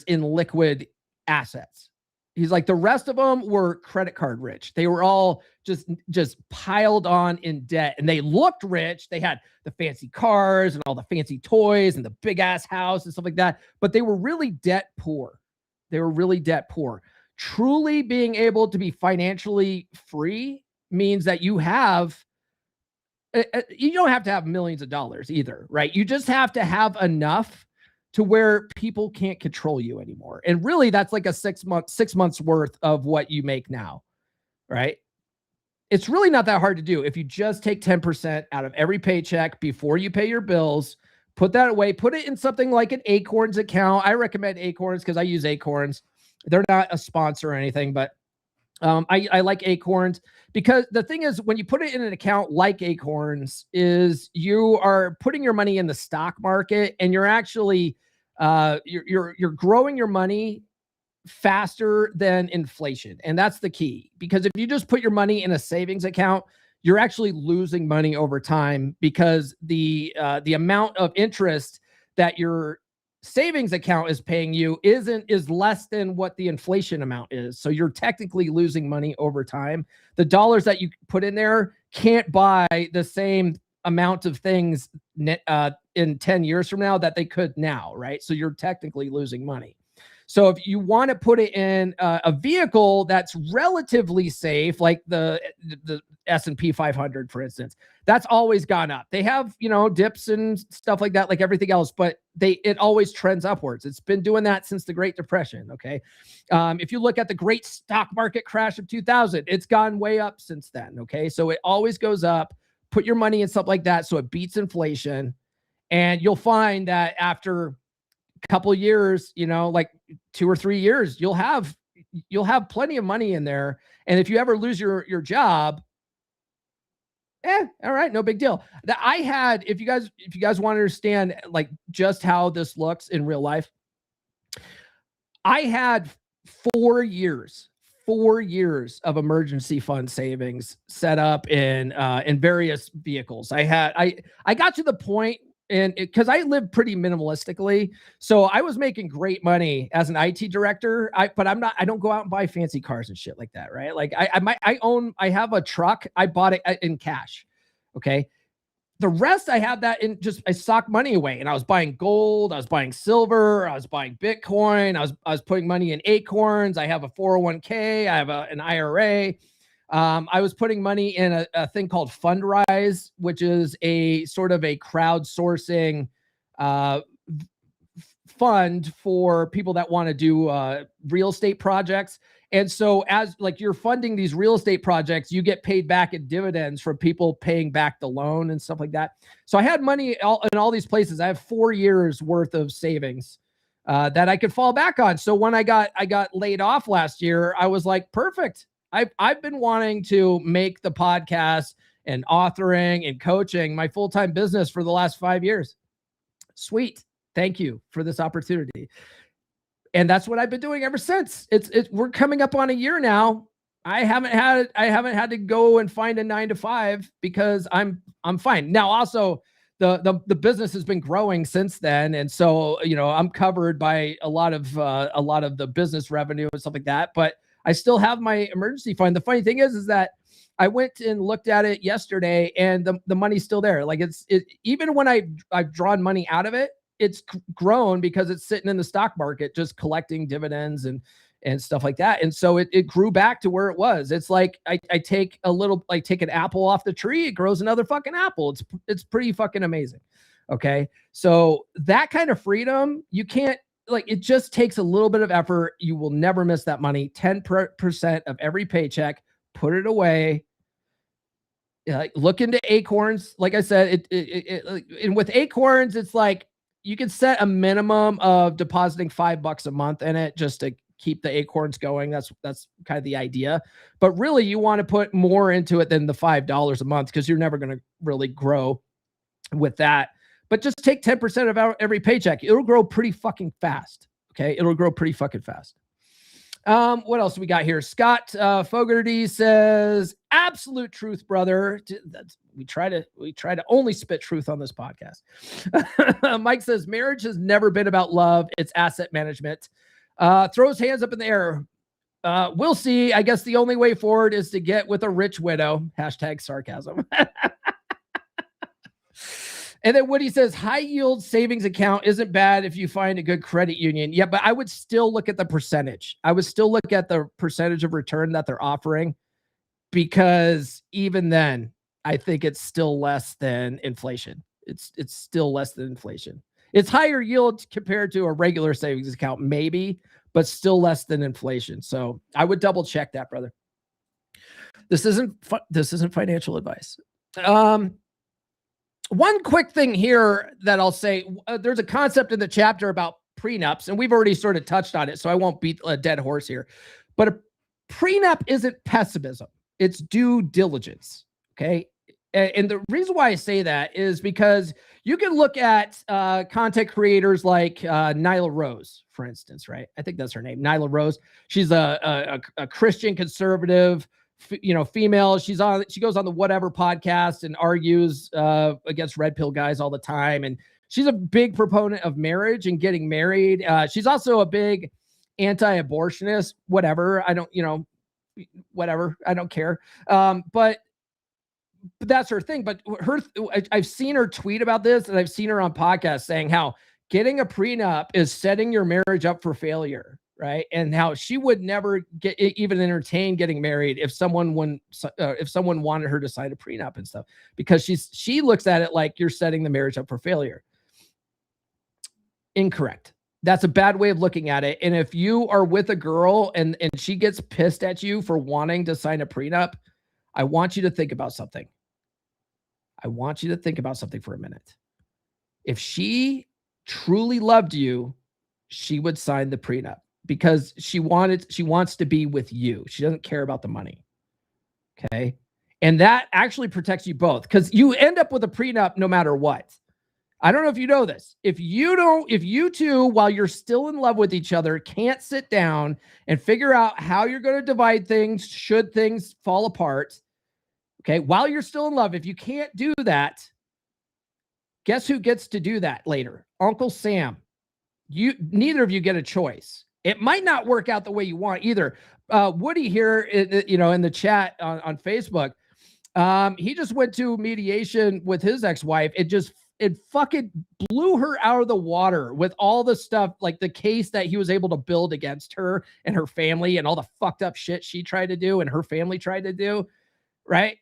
in liquid assets. He's like, the rest of them were credit card rich. They were all just piled on in debt, and they looked rich. They had the fancy cars and all the fancy toys and the big ass house and stuff like that, but they were really debt poor. Truly being able to be financially free means that you don't have to have millions of dollars either, right? You just have to have enough to where people can't control you anymore. And really, that's like a 6 months worth of what you make now, right? It's really not that hard to do. If you just take 10% out of every paycheck before you pay your bills, put that away, put it in something like an Acorns account. I recommend Acorns because I use Acorns. They're not a sponsor or anything, but I like Acorns because the thing is, when you put it in an account like Acorns, is you are putting your money in the stock market, and you're actually you're growing your money faster than inflation. And that's the key, because if you just put your money in a savings account, you're actually losing money over time, because the amount of interest that your savings account is paying you is less than what the inflation amount is. So you're technically losing money over time. The dollars that you put in there can't buy the same amount of things in 10 years from now that they could now, right? So you're technically losing money. So if you want to put it in a vehicle that's relatively safe, like the S&P 500, for instance, that's always gone up. They have, dips and stuff like that, like everything else, but it always trends upwards. It's been doing that since the Great Depression. Okay. If you look at the great stock market crash of 2000, it's gone way up since then. Okay. So it always goes up. Put your money in something like that so it beats inflation. And you'll find that after couple years, like 2 or 3 years, you'll have plenty of money in there. And if you ever lose your job, all right, no big deal. That I had, if you guys want to understand like just how this looks in real life, I had 4 years of emergency fund savings set up in various vehicles. I got to the point, and because I live pretty minimalistically, so I was making great money as an IT director. But I don't go out and buy fancy cars and shit like that, right? Like I have a truck. I bought it in cash. Okay. The rest, I had that I socked money away, and I was buying gold. I was buying silver. I was buying Bitcoin. I was putting money in Acorns. I have a 401k. I have an IRA. I was putting money in a thing called Fundrise, which is a sort of a crowdsourcing fund for people that want to do real estate projects. And so as like you're funding these real estate projects, you get paid back in dividends from people paying back the loan and stuff like that. So I had money in all these places. I have 4 years worth of savings that I could fall back on. So when I got laid off last year, I was like, perfect. I've been wanting to make the podcast and authoring and coaching my full-time business for the last 5 years. Sweet. Thank you for this opportunity. And that's what I've been doing ever since. We're coming up on a year now. I haven't had to go and find a 9-to-5 because I'm fine. Now also the business has been growing since then. And so, I'm covered by a lot of the business revenue and stuff like that, but I still have my emergency fund. The funny thing is that I went and looked at it yesterday, and the money's still there. Like even when I've drawn money out of it, it's grown because it's sitting in the stock market, just collecting dividends and stuff like that. And so it grew back to where it was. It's like I take take an apple off the tree, it grows another fucking apple. It's pretty fucking amazing. Okay. So that kind of freedom, you can't, like, it just takes a little bit of effort. You will never miss that money. 10% of every paycheck, put it away. Look into Acorns. Like I said, and with Acorns, it's like you can set a minimum of depositing $5 a month in it just to keep the Acorns going. That's kind of the idea. But really, you want to put more into it than the $5 a month, because you're never going to really grow with that. But just take 10% of every paycheck. It'll grow pretty fucking fast. Okay. It'll grow pretty fucking fast. What else we got here? Scott Fogarty says, absolute truth, brother. We try to only spit truth on this podcast. Mike says, marriage has never been about love. It's asset management. Throws hands up in the air. We'll see. I guess the only way forward is to get with a rich widow. Hashtag sarcasm. And then Woody says, high yield savings account isn't bad if you find a good credit union. Yeah, but I would still look at the percentage. I would still look at the percentage of return that they're offering, because even then, I think it's still less than inflation. It's still less than inflation. It's higher yield compared to a regular savings account, maybe, but still less than inflation. So I would double check that, brother. This isn't financial advice. One quick thing here that I'll say, there's a concept in the chapter about prenups, and we've already sort of touched on it, so I won't beat a dead horse here. But a prenup isn't pessimism. It's due diligence, okay? And the reason why I say that is because you can look at content creators like Nyla Rose, for instance, right? I think that's her name, Nyla Rose. She's a Christian conservative, female. She goes on the Whatever podcast and argues against red pill guys all the time. And she's a big proponent of marriage and getting married. She's also a big anti-abortionist, whatever. Whatever. I don't care. But that's her thing. But I've seen her tweet about this, and I've seen her on podcasts saying how getting a prenup is setting your marriage up for failure. Right. And how she would never even entertain getting married if someone wanted her to sign a prenup and stuff, because she looks at it like you're setting the marriage up for failure. Incorrect. That's a bad way of looking at it. And if you are with a girl and she gets pissed at you for wanting to sign a prenup, I want you to think about something. I want you to think about something for a minute. If she truly loved you, she would sign the prenup, because she wants to be with you. She doesn't care about the money. Okay. And that actually protects you both, because you end up with a prenup no matter what. I don't know if you know this. If you two, while you're still in love with each other, can't sit down and figure out how you're going to divide things should things fall apart. Okay. While you're still in love, if you can't do that, guess who gets to do that later? Uncle Sam. Neither of you get a choice. It might not work out the way you want either. Woody here, in the chat on Facebook, he just went to mediation with his ex-wife. It fucking blew her out of the water with all the stuff, like the case that he was able to build against her and her family and all the fucked up shit she tried to do and her family tried to do, right?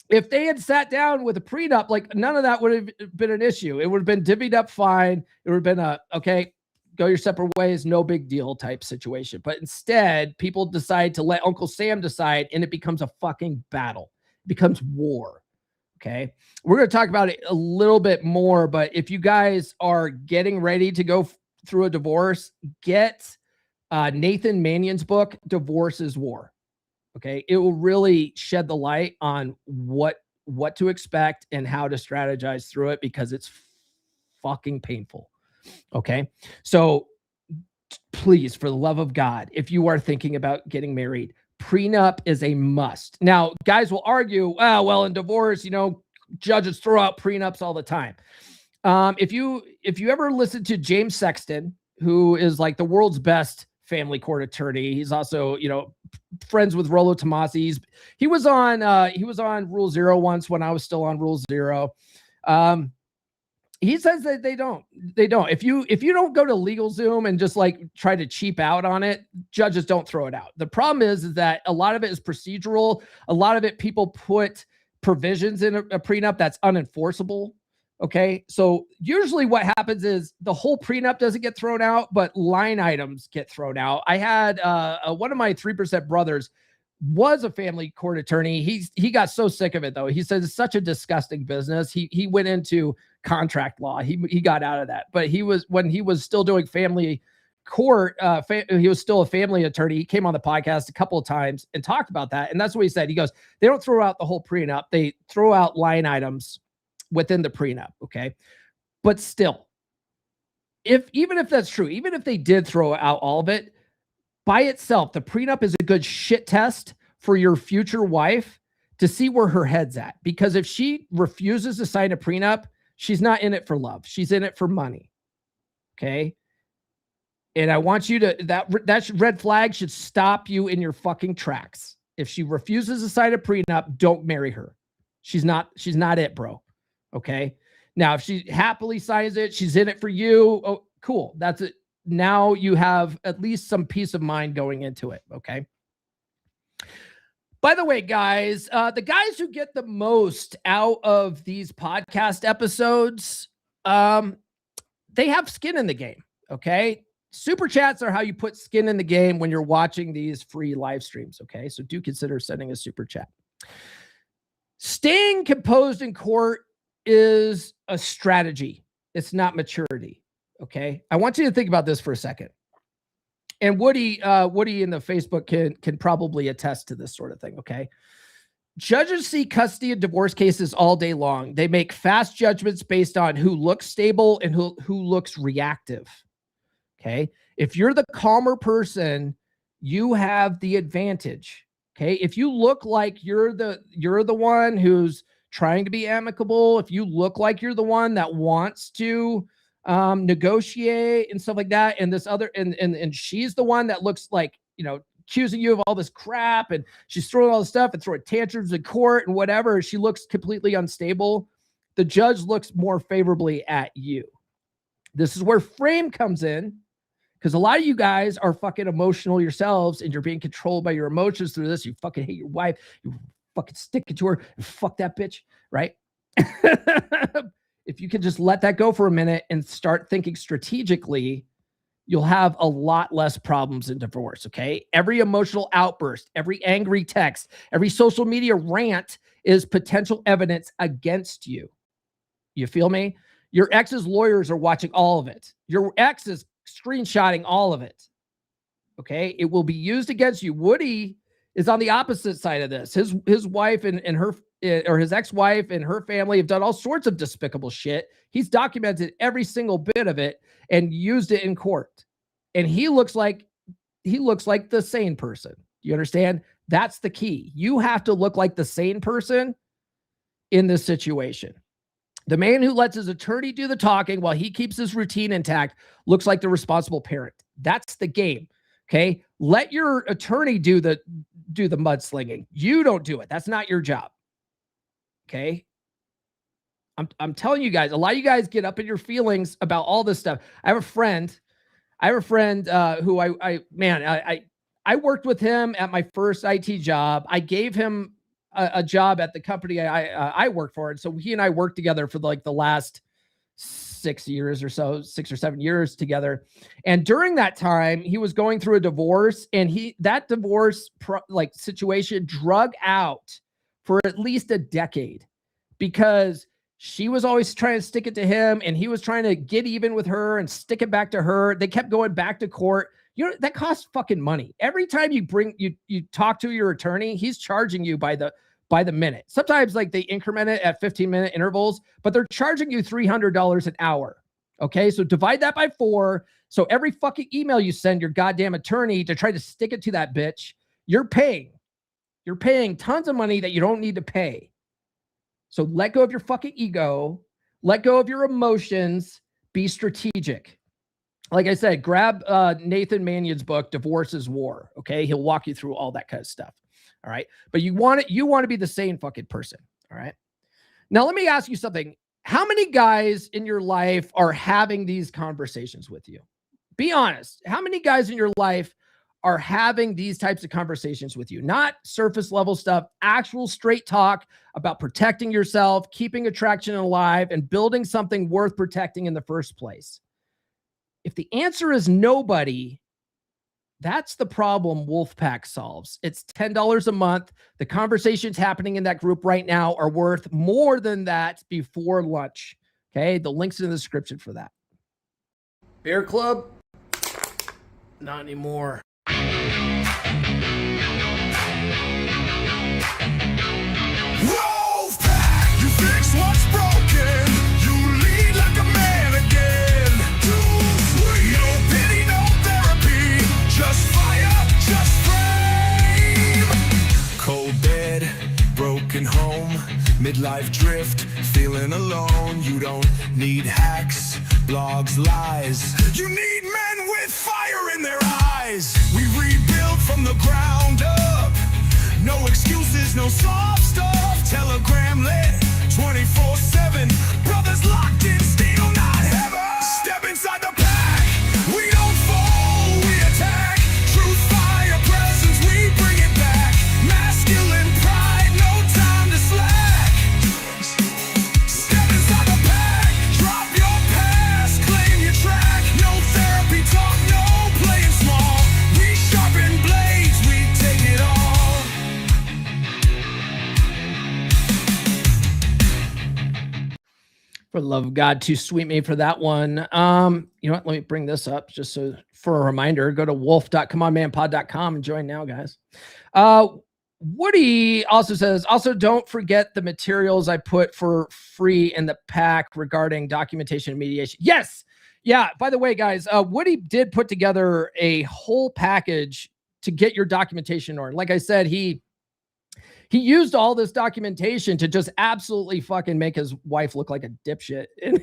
If they had sat down with a prenup, like, none of that would have been an issue. It would have been divvied up fine. It would have been okay, go your separate ways, no big deal type situation. But instead, people decide to let Uncle Sam decide, and it becomes a fucking battle. It becomes war. Okay. We're going to talk about it a little bit more, but if you guys are getting ready to go through a divorce, get Nathan Mannion's book, Divorce is War. Okay. It will really shed the light on what to expect and how to strategize through it, because it's fucking painful. Okay. So please, for the love of God, if you are thinking about getting married, prenup is a must. Now, guys will argue, well, in divorce, judges throw out prenups all the time. If you ever listen to James Sexton, who is like the world's best family court attorney, he's also, friends with Rollo Tomasi. He was on Rule Zero once when I was still on Rule Zero. He says that they don't. If you don't go to LegalZoom and just like try to cheap out on it, judges don't throw it out. The problem is that a lot of it is procedural. A lot of it, people put provisions in a prenup that's unenforceable. Okay. So usually what happens is the whole prenup doesn't get thrown out, but line items get thrown out. I had one of my 3% brothers was a family court attorney. He got so sick of it though. He says it's such a disgusting business. He went into contract law. He got out of that, but when he was still doing family court, he was still a family attorney. He came on the podcast a couple of times and talked about that. And that's what he said. He goes, they don't throw out the whole prenup. They throw out line items within the prenup. Okay. But still, even if that's true, even if they did throw out all of it by itself, the prenup is a good shit test for your future wife to see where her head's at. Because if she refuses to sign a prenup, she's not in it for love. She's in it for money. Okay. And I want you to, that red flag should stop you in your fucking tracks. If she refuses to sign a prenup, don't marry her. She's not it, bro. Okay. Now, if she happily signs it, she's in it for you. Oh, cool. That's it. Now you have at least some peace of mind going into it. Okay. By the way, guys, the guys who get the most out of these podcast episodes, they have skin in the game. Okay. Super chats are how you put skin in the game when you're watching these free live streams. Okay. So do consider sending a super chat. Staying composed in court is a strategy. It's not maturity. Okay. I want you to think about this for a second. And Woody in the Facebook can probably attest to this sort of thing. Okay. Judges see custody and divorce cases all day long. They make fast judgments based on who looks stable and who looks reactive. Okay. If you're the calmer person, you have the advantage. Okay. If you look like you're the one who's trying to be amicable, if you look like you're the one that wants to negotiate and stuff like that, and this other, and she's the one that looks like, accusing you of all this crap, and she's throwing all this stuff and throwing tantrums in court and whatever, she looks completely unstable, the judge looks more favorably at you. This is where frame comes in. Because a lot of you guys are fucking emotional yourselves and you're being controlled by your emotions through this. You fucking hate your wife. You fucking stick it to her and fuck that bitch, right? If you can just let that go for a minute and start thinking strategically, you'll have a lot less problems in divorce, okay? Every emotional outburst, every angry text, every social media rant is potential evidence against you. You feel me? Your ex's lawyers are watching all of it. Your ex is screenshotting all of it. Okay. It will be used against you. Woody is on the opposite side of this. His wife and her, or his ex-wife and her family have done all sorts of despicable shit. He's documented every single bit of it and used it in court. And he looks like the sane person. You understand? That's the key. You have to look like the sane person in this situation. The man who lets his attorney do the talking while he keeps his routine intact looks like the responsible parent. That's the game. Okay. Let your attorney do the mudslinging. You don't do it. That's not your job. Okay. I'm telling you guys, a lot of you guys get up in your feelings about all this stuff. I have a friend who I worked with him at my first IT job. I gave him a job at the company I work for. And so he and I worked together for like the last 6 years or so, 6 or 7 years together. And during that time, he was going through a divorce, and that divorce situation drug out for at least a decade because she was always trying to stick it to him, and he was trying to get even with her and stick it back to her. They kept going back to court. That costs fucking money. Every time you talk to your attorney, he's charging you by the minute. Sometimes like they increment it at 15-minute intervals, but they're charging you $300 an hour. Okay. So divide that by 4. So every fucking email you send your goddamn attorney to try to stick it to that bitch, you're paying tons of money that you don't need to pay. So let go of your fucking ego, let go of your emotions, be strategic. like I said, grab Nathan Mannion's book, Divorce is War. Okay. He'll walk you through all that kind of stuff. All right. But you want to be the sane fucking person. All right. Now, let me ask you something. How many guys in your life are having these conversations with you? Be honest. How many guys in your life are having these types of conversations with you? Not surface level stuff, actual straight talk about protecting yourself, keeping attraction alive, and building something worth protecting in the first place. If the answer is nobody, that's the problem Wolfpack solves. It's $10 a month. The conversations happening in that group right now are worth more than that before lunch. Okay, the link's in the description for that. Bear Club? Not anymore. Wolfpack, you fix what's broken. You lead like a man again. Too sweet. No pity, no therapy. Just fire, just flame. Cold bed, broken home, midlife drift, feeling alone. You don't need hacks, blogs, lies. You need men with fire in their eyes. We rebuild from the ground up. No excuses, no soft stuff. Telegram lit 24/7. Brothers locked in steel, not heaven. Step inside the pack. We don't fall, we attack. Truth, fire, presence, we bring it back. Masculine pride, no time to slack. Step inside the pack. Drop your past, claim your track. No therapy talk, no playing small. We sharpen blades, we take it all. For the love of God, too sweet me for that one. You know what? Let me bring this up just so for a reminder. Go to wolf.comeonmanpod.com and join now, guys. Woody also says, also don't forget the materials I put for free in the pack regarding documentation and mediation. Yes. Yeah. By the way, guys, Woody did put together a whole package to get your documentation in order. Like I said, he used all this documentation to just absolutely fucking make his wife look like a dipshit in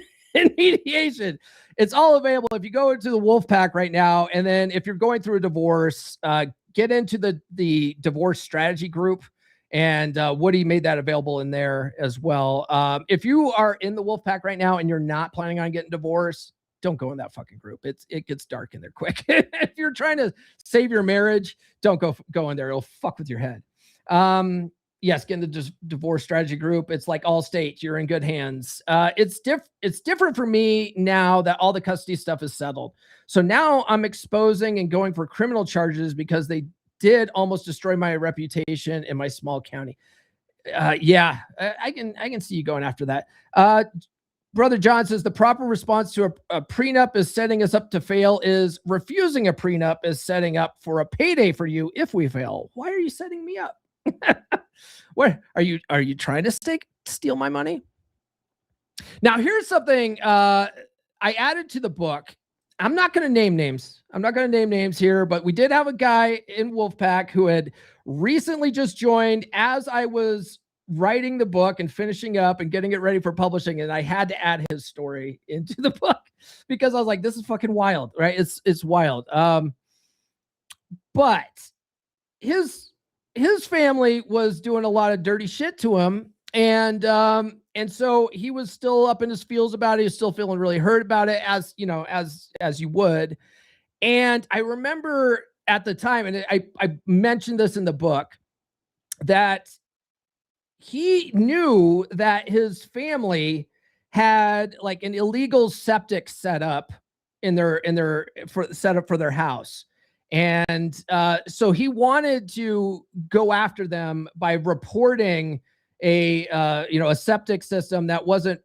mediation. It's all available if you go into the Wolfpack right now. And then if you're going through a divorce, get into the divorce strategy group. And Woody made that available in there as well. If you are in the Wolfpack right now and you're not planning on getting divorced, don't go in that fucking group. It gets dark in there quick. If you're trying to save your marriage, don't go in there. It'll fuck with your head. Yes, get in the divorce strategy group. It's like Allstate. You're in good hands. It's different for me now that all the custody stuff is settled. So now I'm exposing and going for criminal charges because they did almost destroy my reputation in my small county. Yeah, I can see you going after that. Brother John says the proper response to a prenup is setting us up to fail is refusing a prenup is setting up for a payday for you if we fail. Why are you setting me up? What are you trying to steal my money? Now, here's something I added to the book. I'm not going to name names. I'm not going to name names here, but we did have a guy in Wolfpack who had recently just joined as I was writing the book and finishing up and getting it ready for publishing. And I had to add his story into the book because I was like, this is fucking wild, right? It's wild. But his family was doing a lot of dirty shit to him. And so he was still up in his feels about it. He was still feeling really hurt about it, as you know, as you would. And I remember at the time, and I mentioned this in the book, that he knew that his family had like an illegal septic set up set up for their house. And so he wanted to go after them by reporting a septic system that wasn't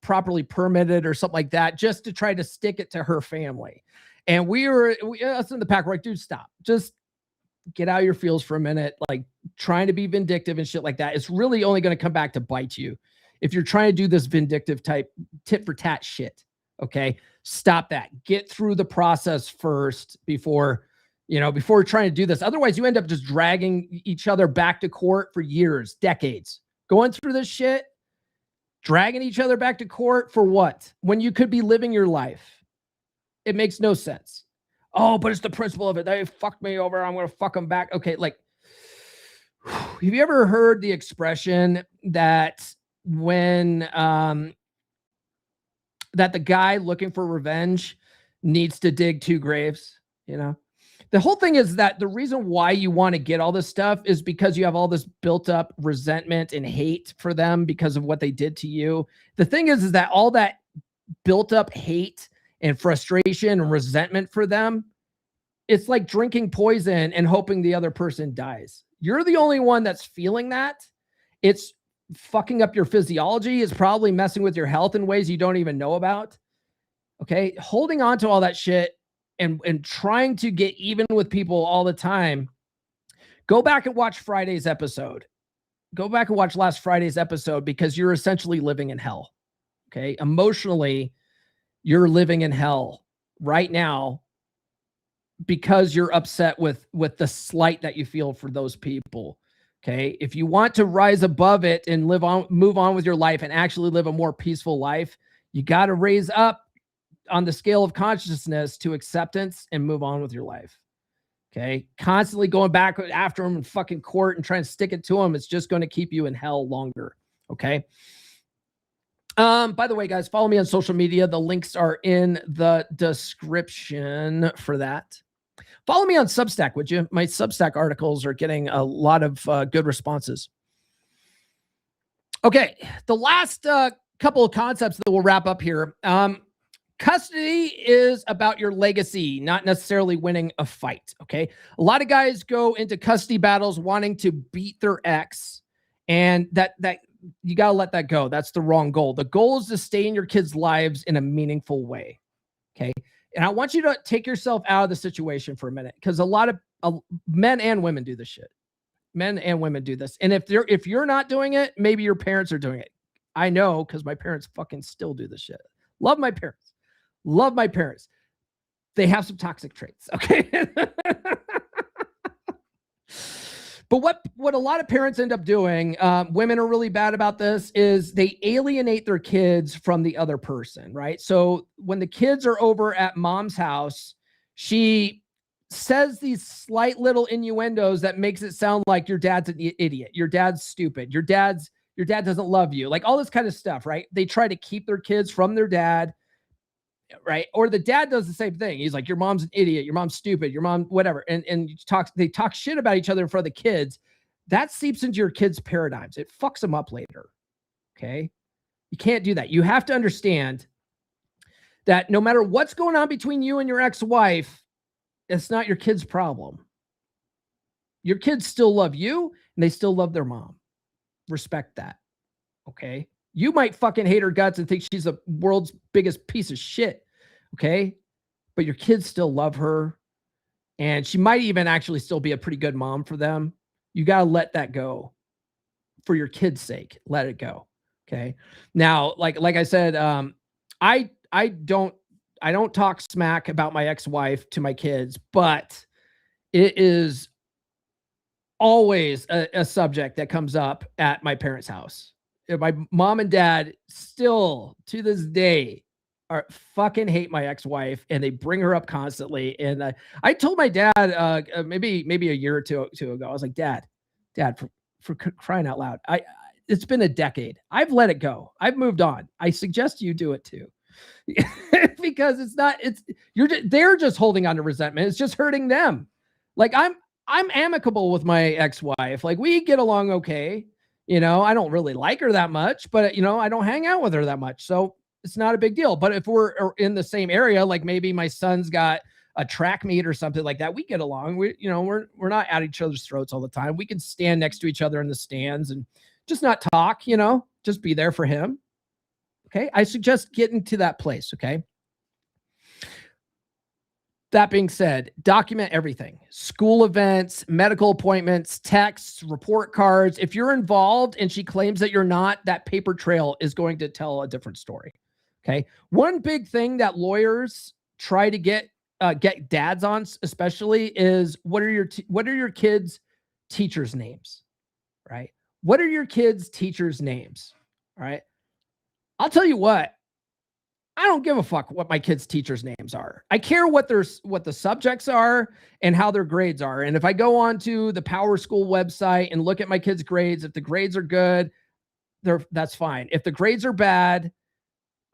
properly permitted or something like that, just to try to stick it to her family. And us in the pack were like, dude, stop. Just get out of your feels for a minute. Like trying to be vindictive and shit like that. It's really only going to come back to bite you if you're trying to do this vindictive type tit for tat shit. Okay. Stop that. Get through the process first before trying to do this. Otherwise, you end up just dragging each other back to court for years, decades, going through this shit, dragging each other back to court for what? When you could be living your life. It makes no sense. Oh, but it's the principle of it. They fucked me over. I'm going to fuck them back. Okay. Like, have you ever heard the expression that when, that the guy looking for revenge needs to dig 2 graves? You know, the whole thing is that the reason why you want to get all this stuff is because you have all this built up resentment and hate for them because of what they did to you. The thing is that all that built up hate and frustration and resentment for them, it's like drinking poison and hoping the other person dies. You're the only one that's feeling that. It's fucking up your physiology. It's probably messing with your health in ways you don't even know about. Okay. Holding on to all that shit and trying to get even with people all the time. Go back and watch Friday's episode. Go back and watch last Friday's episode, because you're essentially living in hell. Okay. Emotionally, you're living in hell right now because you're upset with the slight that you feel for those people. Okay. If you want to rise above it and move on with your life and actually live a more peaceful life, you got to raise up on the scale of consciousness to acceptance and move on with your life. Okay. Constantly going back after them in fucking court and trying to stick it to them, it's just going to keep you in hell longer. Okay. By the way, guys, follow me on social media. The links are in the description for that. Follow me on Substack, would you? My Substack articles are getting a lot of good responses. Okay. The last couple of concepts that we'll wrap up here. Custody is about your legacy, not necessarily winning a fight. Okay. A lot of guys go into custody battles wanting to beat their ex, and that you got to let that go. That's the wrong goal. The goal is to stay in your kids' lives in a meaningful way. Okay. And I want you to take yourself out of the situation for a minute, because a lot of men and women do this shit. Men and women do this. And if you're not doing it, maybe your parents are doing it. I know, because my parents fucking still do this shit. Love my parents. Love my parents. They have some toxic traits. Okay. But what a lot of parents end up doing, women are really bad about this, is they alienate their kids from the other person, right? So when the kids are over at mom's house, she says these slight little innuendos that makes it sound like your dad's an idiot, your dad's stupid, your dad doesn't love you, like all this kind of stuff, right? They try to keep their kids from their dad, right? Or the dad does the same thing. He's like, your mom's an idiot, your mom's stupid, your mom, whatever. And they talk shit about each other in front of the kids. That seeps into your kids' paradigms. It fucks them up later. Okay. You can't do that. You have to understand that no matter what's going on between you and your ex-wife, it's not your kid's problem. Your kids still love you and they still love their mom. Respect that. Okay. You might fucking hate her guts and think she's the world's biggest piece of shit. Okay. But your kids still love her. And she might even actually still be a pretty good mom for them. You got to let that go for your kids' sake. Let it go. Okay. Now, like I said, I don't talk smack about my ex-wife to my kids, but it is always a subject that comes up at my parents' house. My mom and dad still to this day are fucking hate my ex-wife, and they bring her up constantly. And I told my dad maybe a year or two ago, I was like, Dad, for crying out loud, it's been a decade. I've let it go. I've moved on. I suggest you do it too. Because they're just holding on to resentment. It's just hurting them. Like I'm amicable with my ex-wife. Like we get along okay. You know, I don't really like her that much, but you know, I don't hang out with her that much. So it's not a big deal. But if we're in the same area, like maybe my son's got a track meet or something like that, we get along. We're not at each other's throats all the time. We can stand next to each other in the stands and just not talk, just be there for him. Okay. I suggest getting to that place. Okay. That being said, document everything. School events, medical appointments, texts, report cards. If you're involved and she claims that you're not, that paper trail is going to tell a different story. Okay. One big thing that lawyers try to get dads on, especially, is what are your kids' teachers' names, right? What are your kids' teachers' names? All right. I'll tell you what, I don't give a fuck what my kids' teachers' names are. I care what the subjects are and how their grades are. And if I go onto the Power School website and look at my kids' grades, if the grades are good, that's fine. If the grades are bad,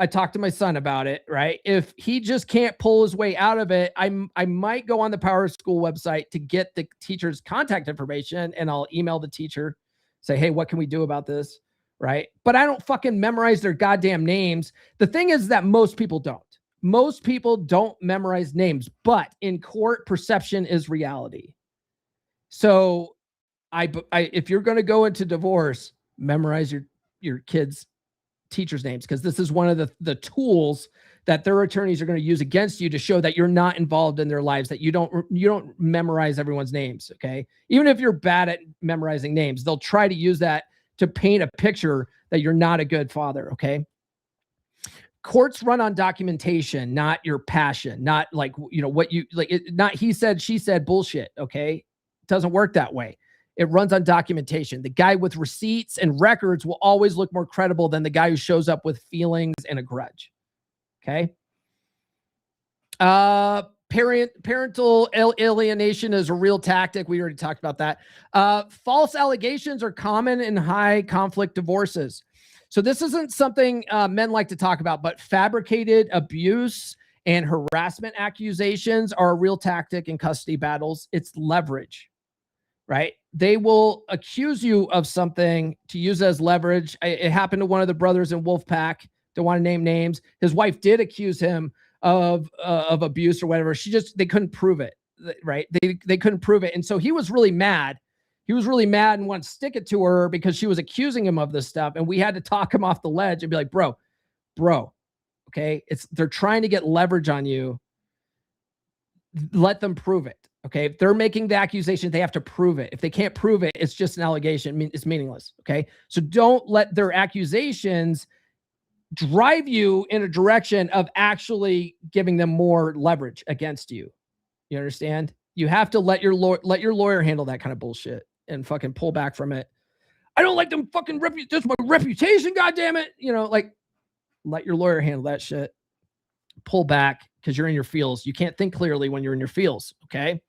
I talk to my son about it, right? If he just can't pull his way out of it, I might go on the Power School website to get the teacher's contact information, and I'll email the teacher, say, hey, what can we do about this? Right? But I don't fucking memorize their goddamn names. The thing is that most people don't. Most people don't memorize names, but in court, perception is reality. So if you're going to go into divorce, memorize your kids' teachers' names, because this is one of the tools that their attorneys are going to use against you to show that you're not involved in their lives, that you don't memorize everyone's names. Okay. Even if you're bad at memorizing names, they'll try to use that to paint a picture that you're not a good father. Okay. Courts run on documentation, not your passion, not like, what you like, not he said, she said bullshit. Okay. It doesn't work that way. It runs on documentation. The guy with receipts and records will always look more credible than the guy who shows up with feelings and a grudge. Okay. Parental alienation is a real tactic. We already talked about that. False allegations are common in high conflict divorces. So this isn't something men like to talk about, but fabricated abuse and harassment accusations are a real tactic in custody battles. It's leverage, right? They will accuse you of something to use as leverage. It happened to one of the brothers in Wolfpack. Don't want to name names. His wife did accuse him of abuse or whatever. They couldn't prove it, right? They couldn't prove it. And so he was really mad. He was really mad and wanted to stick it to her because she was accusing him of this stuff. And we had to talk him off the ledge and be like, bro, okay. They're trying to get leverage on you. Let them prove it. Okay. If they're making the accusation, they have to prove it. If they can't prove it, it's just an allegation. It's meaningless. Okay. So don't let their accusations drive you in a direction of actually giving them more leverage against you. You understand? You have to let your lawyer handle that kind of bullshit and fucking pull back from it. I don't like them fucking this is my reputation, goddammit. Let your lawyer handle that shit. Pull back because you're in your feels. You can't think clearly when you're in your feels. Okay.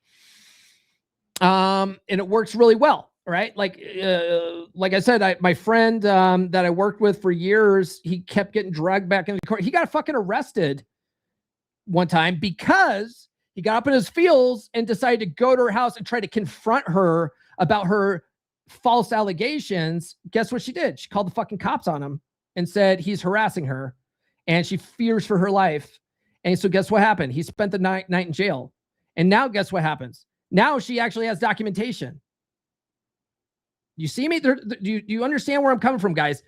And it works really well. Right. Like I said, my friend that I worked with for years, he kept getting dragged back into court. He got fucking arrested one time because he got up in his feels and decided to go to her house and try to confront her about her false allegations. Guess what she did? She called the fucking cops on him and said he's harassing her and she fears for her life. And so guess what happened? He spent the night in jail. And now guess what happens? Now she actually has documentation. You see me? Do you understand where I'm coming from, guys?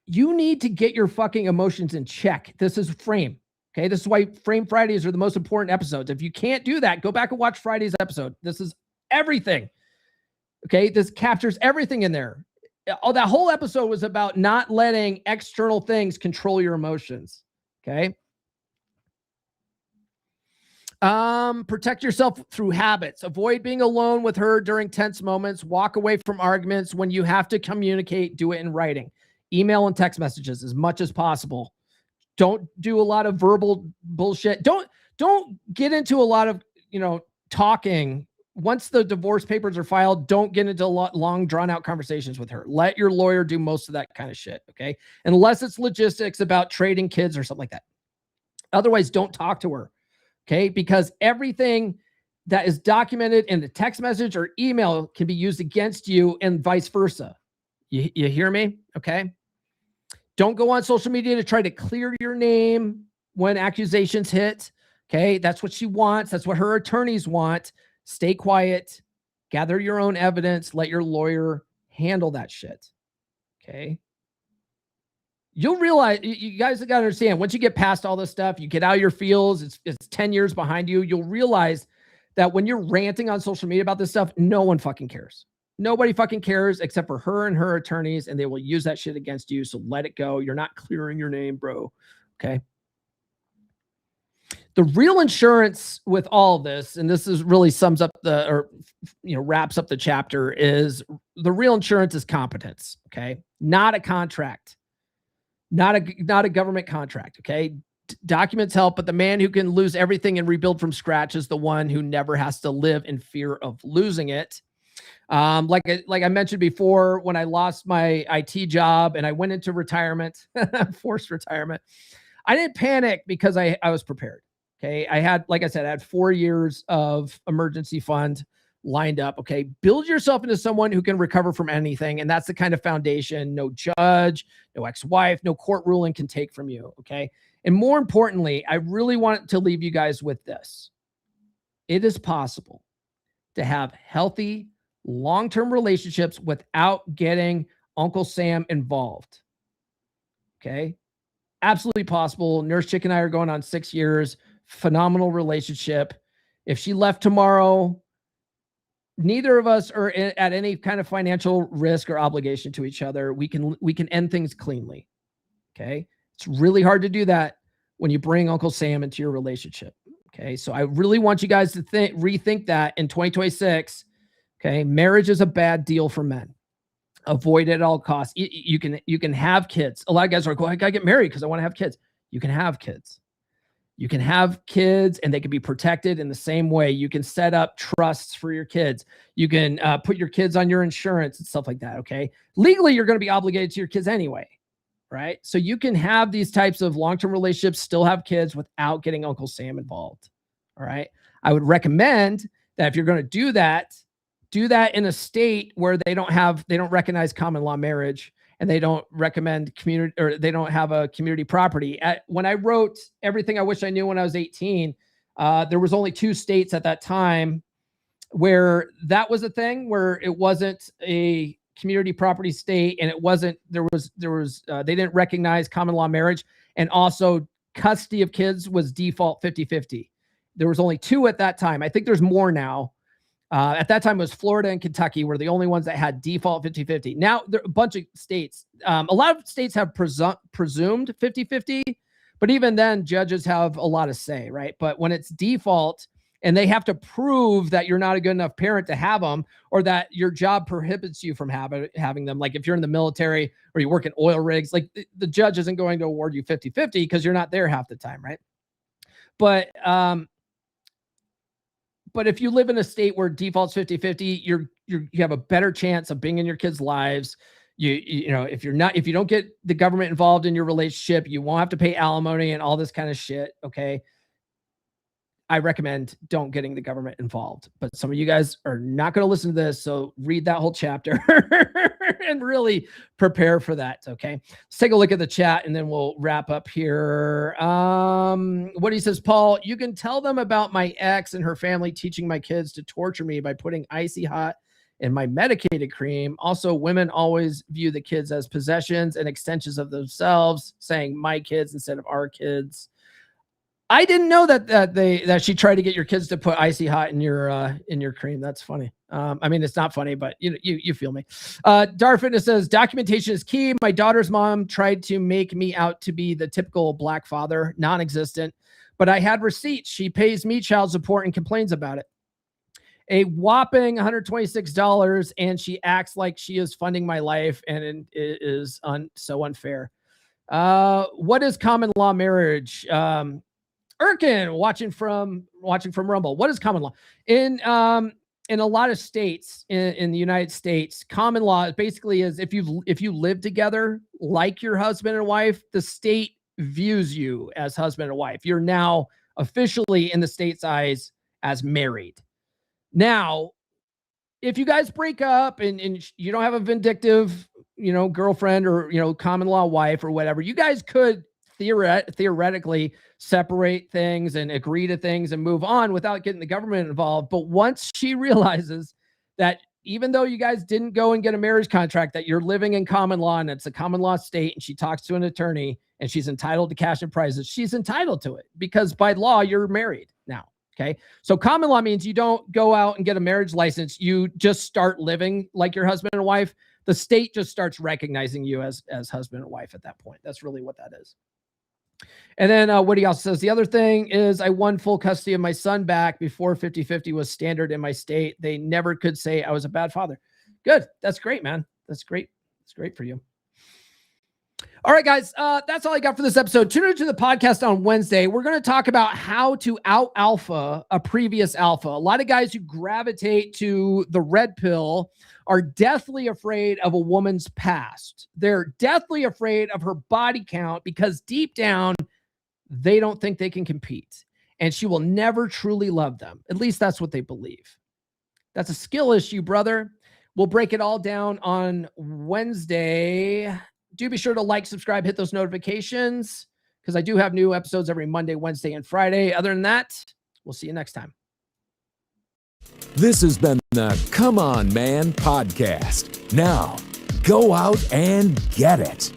You need to get your fucking emotions in check. This is frame. Okay. This is why Frame Fridays are the most important episodes. If you can't do that, go back and watch Friday's episode. This is everything. Okay. This captures everything in there. Oh, that whole episode was about not letting external things control your emotions. Okay. Protect yourself through habits. Avoid being alone with her during tense moments. Walk away from arguments. When you have to communicate, do it in writing, email and text messages as much as possible. Don't do a lot of verbal bullshit. Don't get into a lot of, talking. Once the divorce papers are filed, don't get into long drawn out conversations with her. Let your lawyer do most of that kind of shit. Okay. Unless it's logistics about trading kids or something like that. Otherwise, don't talk to her. Okay. Because everything that is documented in the text message or email can be used against you and vice versa. You hear me? Okay. Don't go on social media to try to clear your name when accusations hit. Okay. That's what she wants. That's what her attorneys want. Stay quiet, gather your own evidence, let your lawyer handle that shit. Okay. You'll realize, you guys got to understand, once you get past all this stuff, you get out of your feels, it's 10 years behind you. You'll realize that when you're ranting on social media about this stuff, no one fucking cares. Nobody fucking cares except for her and her attorneys, and they will use that shit against you. So let it go. You're not clearing your name, bro. Okay. The real insurance with all of this, and this is really sums up wraps up the chapter, is the real insurance is competence. Okay. Not a contract. not a government contract. Okay. Documents help, but the man who can lose everything and rebuild from scratch is the one who never has to live in fear of losing it. Like I mentioned before, when I lost my IT job and I went into retirement, forced retirement, I didn't panic because I was prepared. Okay. I had, like I said, I had 4 years of emergency fund lined up. Okay. Build yourself into someone who can recover from anything. And that's the kind of foundation no judge, no ex-wife, no court ruling can take from you. Okay. And more importantly, I really want to leave you guys with this. It is possible to have healthy, long-term relationships without getting Uncle Sam involved. Okay. Absolutely possible. Nurse Chick and I are going on 6 years. Phenomenal relationship. If she left tomorrow, neither of us are at any kind of financial risk or obligation to each other. We can end things cleanly. Okay. It's really hard to do that when you bring Uncle Sam into your relationship. Okay. So I really want you guys to rethink that in 2026. Okay. Marriage is a bad deal for men. Avoid it at all costs. You can have kids. A lot of guys are like, well, I gotta get married because I want to have kids. You can have kids. You can have kids and they can be protected in the same way. You can set up trusts for your kids. You can put your kids on your insurance and stuff like that. Okay. Legally, you're going to be obligated to your kids anyway. Right. So you can have these types of long-term relationships, still have kids without getting Uncle Sam involved. All right. I would recommend that if you're going to do that in a state where they don't recognize common law marriage and they don't recommend community, or they don't have a community property. When I wrote Everything I Wish I Knew when I was 18, there was only 2 states at that time where that was a thing, where it wasn't a community property state, and it wasn't, they didn't recognize common law marriage, and also custody of kids was default 50-50. There was only 2 at that time. I think there's more now. At that time, it was Florida and Kentucky were the only ones that had default 50-50. Now, there are a bunch of states. A lot of states have presumed 50-50, but even then, judges have a lot of say, right? But when it's default and they have to prove that you're not a good enough parent to have them, or that your job prohibits you from having them, like if you're in the military or you work in oil rigs, like the judge isn't going to award you 50-50 because you're not there half the time, right? But if you live in a state where default's 50-50, you have a better chance of being in your kids' lives. You know, if you don't get the government involved in your relationship, you won't have to pay alimony and all this kind of shit. Okay. I recommend don't getting the government involved, but some of you guys are not going to listen to this. So read that whole chapter and really prepare for that. Okay. Let's take a look at the chat and then we'll wrap up here. What he says, Paul, you can tell them about my ex and her family teaching my kids to torture me by putting icy hot in my medicated cream. Also, women always view the kids as possessions and extensions of themselves, saying my kids instead of our kids. I didn't know that she tried to get your kids to put icy hot in your cream. That's funny. I mean, it's not funny, but you feel me. Dar Fitness says documentation is key. My daughter's mom tried to make me out to be the typical black father, non-existent, but I had receipts. She pays me child support and complains about it. A whopping $126, and she acts like she is funding my life, and it is so unfair. What is common law marriage? Erkin, watching from Rumble. What is common law? In a lot of states in the United States, common law basically is if you live together like your husband and wife, the state views you as husband and wife. You're now officially in the state's eyes as married. Now, if you guys break up and you don't have a vindictive, girlfriend or, common law wife or whatever, you guys could theoretically separate things and agree to things and move on without getting the government involved. But once she realizes that even though you guys didn't go and get a marriage contract, that you're living in common law and it's a common law state, and she talks to an attorney and she's entitled to cash and prizes, she's entitled to it because by law you're married now. Okay. So common law means you don't go out and get a marriage license. You just start living like your husband and wife. The state just starts recognizing you as husband and wife at that point. That's really what that is. And then what he also says, the other thing is I won full custody of my son back before 50-50 was standard in my state. They never could say I was a bad father. Good. That's great, man. That's great. That's great for you. All right, guys, that's all I got for this episode. Tune into the podcast on Wednesday. We're going to talk about how to out alpha a previous alpha. A lot of guys who gravitate to the red pill are deathly afraid of a woman's past. They're deathly afraid of her body count because deep down, they don't think they can compete. And she will never truly love them. At least that's what they believe. That's a skill issue, brother. We'll break it all down on Wednesday. Do be sure to like, subscribe, hit those notifications because I do have new episodes every Monday, Wednesday, and Friday. Other than that, we'll see you next time. This has been the Come On Man podcast. Now, go out and get it.